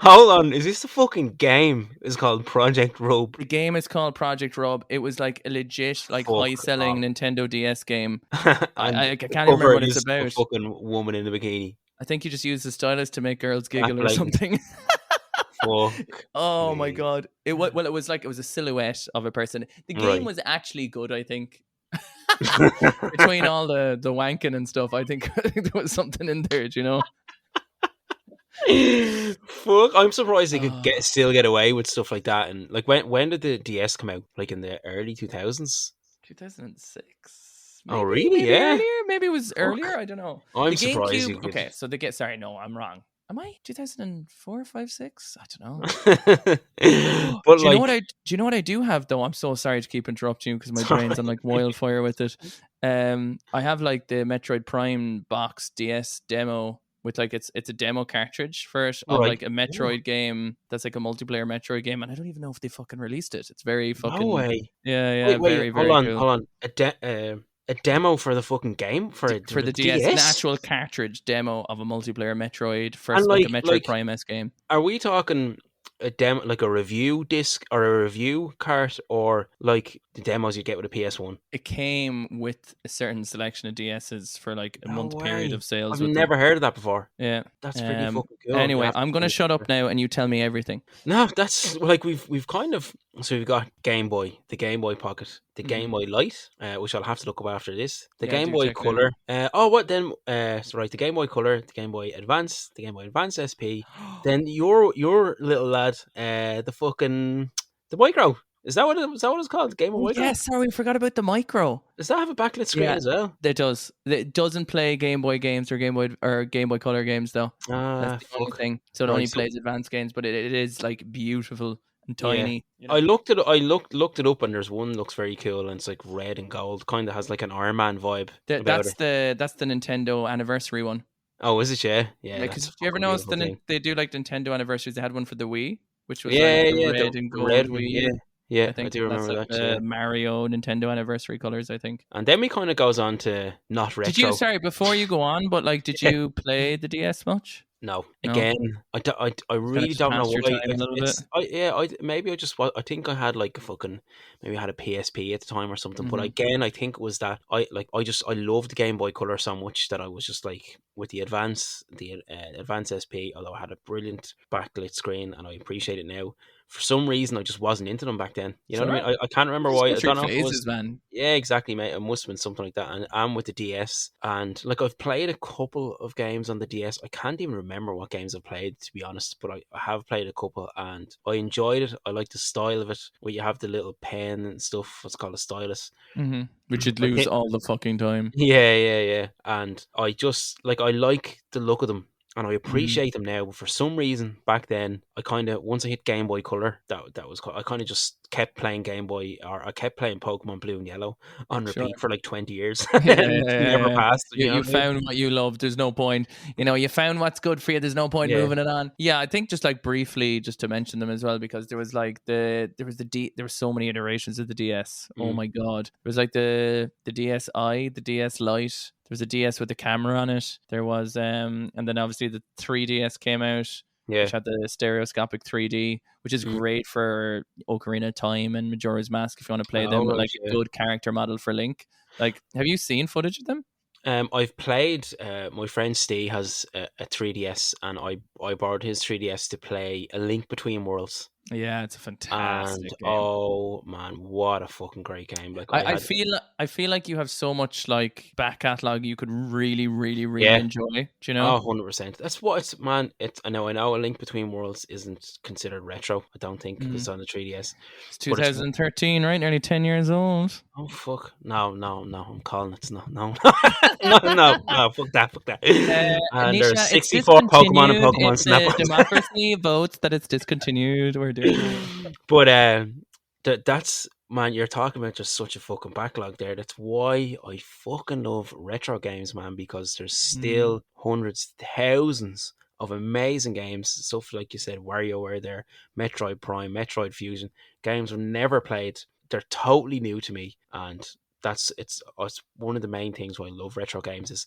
Hold on, is this a fucking game? It's called Project Rub. The game is called Project Rub. It was like a legit, like high-selling Nintendo DS game. I can't remember what it's about. A fucking woman in a bikini. I think you just use the stylus to make girls giggle or something. Fuck. Oh my god! It was a silhouette of a person. The game was actually good, I think. Between all the wanking and stuff, I think there was something in there, Fuck! I'm surprised they could still get away with stuff like that. And like, when did the DS come out? Like in the early 2000s? 2006. Oh really? Maybe Yeah. Earlier? Maybe it was earlier. I don't know. I'm surprised. Okay, so sorry, no, I'm wrong. Am I 2004, 5, 6? I don't know. But do you know what I do have though? I'm so sorry to keep interrupting you because my brain's on like wildfire with it. I have like the Metroid Prime box DS demo with like it's a demo cartridge for it of like a Metroid game that's like a multiplayer Metroid game, and I don't even know if they fucking released it. It's very fucking no way. Yeah, wait, very cool. Hold on. A demo for the fucking game for the DS, an actual cartridge demo of a multiplayer Metroid first, like a Metroid Prime S game. Are we talking a demo, like a review disc or a review cart, or like the demos you get with a PS1? It came with a certain selection of DSs for like a month period of sales. I've never heard of that before. Yeah, that's pretty fucking cool. Anyway, I'm gonna shut up now, and you tell me everything. No, that's like we've kind of we've got Game Boy, the Game Boy Pocket, the Game Boy Light, which I'll have to look up after this. The Game Boy Color. The Game Boy Color, the Game Boy Advance, the Game Boy Advance SP. Then your little lad, the Micro. Is that what it's called? The Game Boy Micro? Yes, sorry, we forgot about the Micro. Does that have a backlit screen as well? It does. It doesn't play Game Boy games or Game Boy Color games though. That's the only thing. So it only plays advanced games, but it is like beautiful and tiny. I looked it up, and there's one looks very cool, and it's like red and gold, kind of has like an Iron Man vibe. That's the Nintendo anniversary one. Oh, is it? Yeah. Because you ever notice they do like Nintendo anniversaries? They had one for the Wii, which was red and gold Wii. Yeah, I do remember like that. Mario Nintendo anniversary colors, I think. And then we kind of goes on to not retro. Before you go on, but like, did you play the DS much? No. Again, I really don't know why. I think I had like maybe I had a PSP at the time or something. But again, I think it was that I loved the Game Boy Color so much that I was just like with the Advance SP. Although I had a brilliant backlit screen, and I appreciate it now. For some reason, I just wasn't into them back then. You know what I mean? I can't remember why. I don't know. Phases, man. Yeah, exactly, mate. It must have been something like that. And I'm with the DS, and like I've played a couple of games on the DS. I can't even remember what games I've played, to be honest. But I have played a couple, and I enjoyed it. I like the style of it, where you have the little pen and stuff. What's called a stylus, which you'd lose all the fucking time. Yeah. And I just I like the look of them. and I appreciate them now. But for some reason, back then, I kind of once I hit Game Boy Color, that was I kind of just kept playing Game Boy, or I kept playing Pokemon Blue and Yellow on Sure. repeat for like 20 years, Yeah, and yeah, it's yeah, never yeah. passed. You You know you what I mean? found what you love. There's no point. You found what's good for you. There's no point Yeah. moving it on. Yeah, I think just like briefly, just to mention them as well, because there was like there were so many iterations of the DS. Oh Mm. my god. There was like the DSi, the DS Lite. There was a DS with the camera on it. There was and then obviously the 3DS came out, which Yeah. had the stereoscopic 3D, which is Mm. great for Ocarina of Time and Majora's Mask if you want to play Oh them with right. like a Yeah. good character model for Link. Like, have you seen footage of them? I've played. My friend Steve has a 3DS, and I borrowed his 3DS to play A Link Between Worlds. Yeah, it's a And fantastic game. oh man, what a fucking great game! Like I I had, feel I feel like you have so much like back catalog you could really, really, really yeah, enjoy. Do you know? oh, 100%. That's what it's, man. It's, I know A Link Between Worlds isn't considered retro. I don't think because Mm. it's on the 3DS, It's but it's 2013, right? Nearly 10 years old. oh fuck, no, I'm calling it. It's not, no, no, fuck that. And there's Anisha, it's 64 Pokemon and discontinued. If Pokemon Snap. the democracy votes that it's discontinued, we're doing it. But that's, man, you're talking about just such a fucking backlog there. That's why I fucking love retro games, man, because there's Mm, still hundreds, thousands of amazing games. Stuff like you said, WarioWare there, Metroid Prime, Metroid Fusion, games I've never played. They're totally new to me, and it's one of the main things why I love retro games is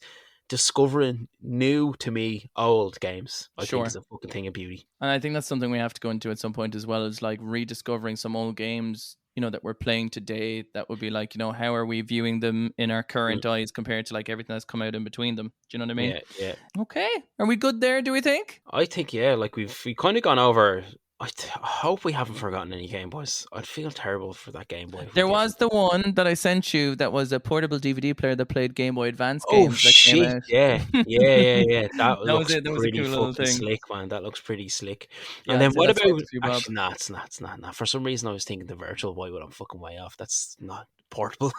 discovering new to me old games. I think is sure. a fucking thing of beauty. And I think that's something we have to go into at some point as well, is like rediscovering some old games, that we're playing today. That would be like, how are we viewing them in our Mm, current eyes compared to like everything that's come out in between them? Do you know what I mean? yeah, yeah. Okay. Are we good there, do we think? I think, yeah, like we kind of gone over. I hope we haven't forgotten any Game Boys. I'd feel terrible for that Game Boy if we There did was forget. the one that I sent you that was a portable DVD player that played Game Boy Advance Oh games that came shit! out. Yeah, yeah. That That was looks it. That was a pretty cool little fucking thing. slick, man. That looks pretty slick. And Yeah, then I'd say what that's about? worth a few bob. Actually, nah, it's not. Nah. For some reason, I was thinking the Virtual Boy, but I'm fucking way off. That's not portable.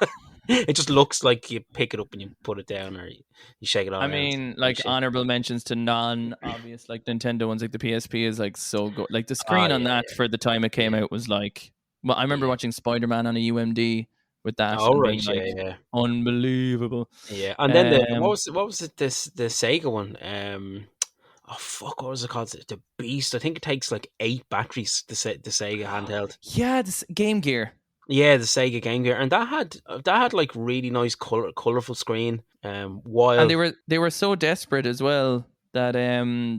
It just looks like you pick it up and you put it down, or you shake it all I around. mean, Kind of like shit. honorable mentions to non-obvious, like Nintendo ones, like the PSP is like so good. Like the Ah, screen on yeah, that for the time it came yeah, out was like, well, I remember yeah. watching Spider-Man on a UMD with that Oh and right, being yeah, like yeah. unbelievable. Yeah, and then Um, what was it, this the Sega one? Oh fuck, what was it called? The Beast. I think it takes like 8 batteries. The Sega handheld. yeah, this Game Gear. Yeah, the Sega Game Gear, and that had like really nice colorful screen. And While they were so desperate as well that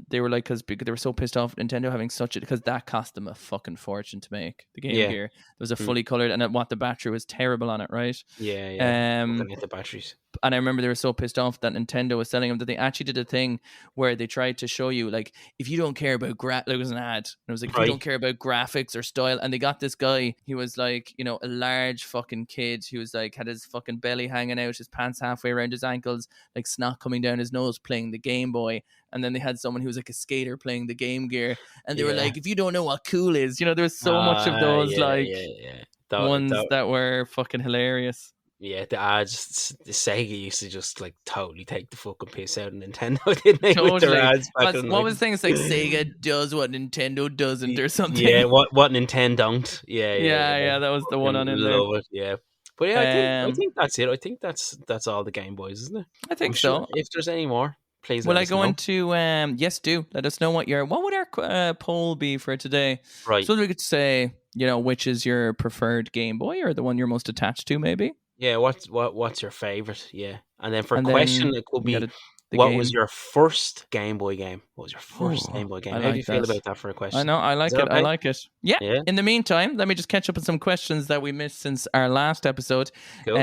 they were like, because they were so pissed off at Nintendo having such it, because that cost them a fucking fortune to make the Game yeah, Gear. There was a mm, fully colored, and what the battery was terrible on it, right? yeah, Um, looking at the batteries. and I remember they were so pissed off that Nintendo was selling them that they actually did a thing where they tried to show you, like, if you don't care about there was an ad, and it was like, if you Right? don't care about graphics or style, and they got this guy, he was like, a large fucking kid who was like, had his fucking belly hanging out, his pants halfway around his ankles, like snot coming down his nose, playing the Game Boy. And then they had someone who was like a skater playing the Game Gear, and they were Yeah. like, if you don't know what cool is, there was so much of those like Yeah. That ones that were fucking hilarious. Yeah, the ads, the Sega used to just like totally take the fucking piss out of Nintendo, didn't they, with their Totally. ads back in What like, was the thing? It's like Sega does what Nintendo doesn't, or yeah, something. what Nintendo don't, Yeah, that was the one fucking on in there. love it, yeah. But yeah, I Um, think that's it. I think that's all the Game Boys, isn't it? I I'm think sure so. if there's any more, please Will let I us go know. into? Yes, do let us know what would our poll be for today? Right. So we could say, which is your preferred Game Boy or the one you're most attached to, maybe, Yeah, what's your favorite? Yeah. And then for and question, then it could we got be, the what was game. your first Game Boy game? What was your first Oh, Game Boy game? I How do you like feel that. about that for a I question? know. I Is like that it. I okay? like it. Yeah. Yeah, In the meantime, let me just catch up on some questions that we missed since our last episode. cool.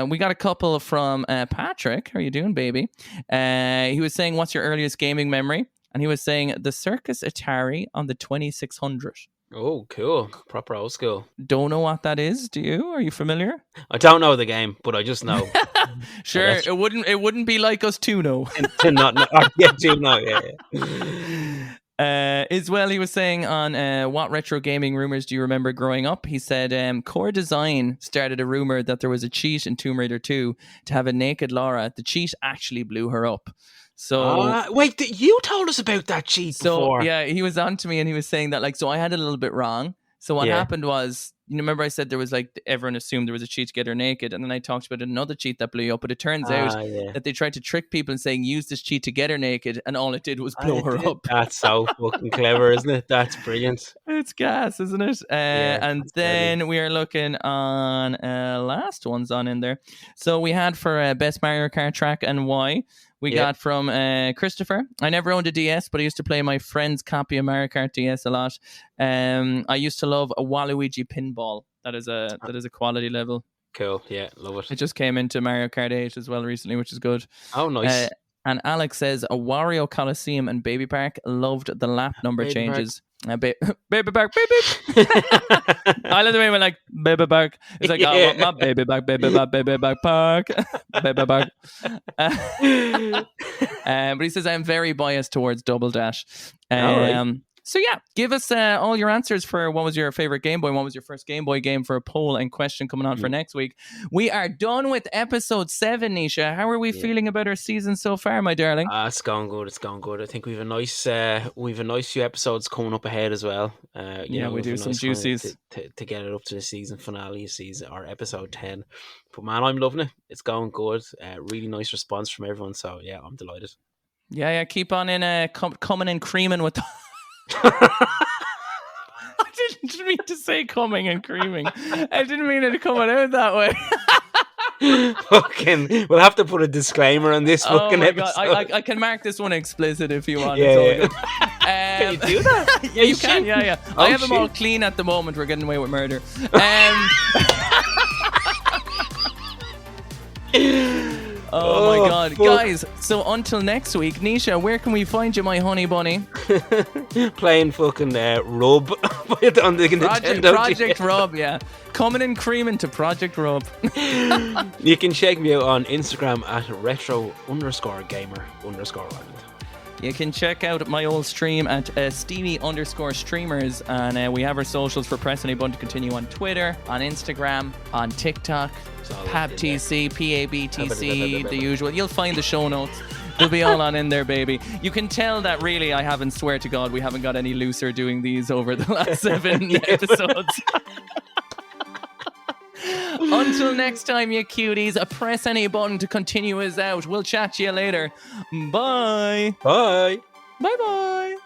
We got a couple from Patrick. How are you doing, baby? He was saying, "What's your earliest gaming memory?" And he was saying the Circus Atari on the 2600. Oh, cool. Proper old school. Don't know what that is. Do you? Are you familiar? I don't know the game, but I just know that Sure. It wouldn't be like us to know. to not know. Yeah, to know. Yeah. As well, he was saying on what retro gaming rumors do you remember growing up? He said Core Design started a rumor that there was a cheat in Tomb Raider 2 to have a naked Laura. The cheat actually blew her up. So Wait, you told us about that cheat before. yeah, he was on to me and he was saying that, like, so I had it a little bit wrong. So what Yeah. happened was, you remember I said there was like, everyone assumed there was a cheat to get her naked, and then I talked about another cheat that blew you up. But it turns out Yeah. that they tried to trick people and saying use this cheat to get her naked, and all it did was blow her up. That's so fucking clever, isn't it? That's brilliant. It's gas, isn't it? And then we are looking on last one's on in there. So we had for best Mario Kart track and why. We got from Christopher. I never owned a DS, but I used to play my friend's copy of Mario Kart DS a lot. I used to love a Waluigi pinball. That is a quality level. Cool. Yeah, love it. It just came into Mario Kart 8 as well recently, which is good. Oh, nice. And Alex says a Wario Coliseum and Baby Park. Loved the lap number Baby changes. Baby Park, baby. I love the way we're like, Baby Park. It's like, I want my Baby Park, Baby Park, Baby Park, Park. Baby Park. But he says, I'm very biased towards Double Dash. So yeah, give us all your answers for what was your favorite Game Boy, what was your first Game Boy game for a poll and question coming on for next week. We are done with episode 7, Nisha. How are we feeling about our season so far, my darling? It's going good. It's going good. I think we've a nice few episodes coming up ahead as well. We do some juicies to get it up to the season finale season or episode 10. But man, I'm loving it. It's going good. Really nice response from everyone. So yeah, I'm delighted. Yeah. Keep on in coming in creaming with. I didn't mean to say coming and creaming. I didn't mean it coming out that way. Fucking, we'll have to put a disclaimer on this fucking episode. I can mark this one explicit if you want. Yeah. Can you do that? Yeah, you can. Yeah. I have them all clean at the moment. We're getting away with murder. Oh my God, fuck. Guys, so until next week, Nisha, where can we find you, my honey bunny? Playing fucking Rub on the Nintendo. Project Rub, yeah. Coming in creaming to Project Rub. You can check me out on Instagram at retro_gamer_Ireland. You can check out my old stream at Steamy_streamers, and we have our socials for Press Any Button to continue on Twitter, on Instagram, on TikTok, PabTC, PABTC, the usual. You'll find the show notes. They'll be all on in there, baby. You can tell that really I haven't, swear to God, we haven't got any looser doing these over the last 7 episodes. Until next time, you cuties, press any button to continue us out. We'll chat to you later. Bye. Bye. Bye-bye.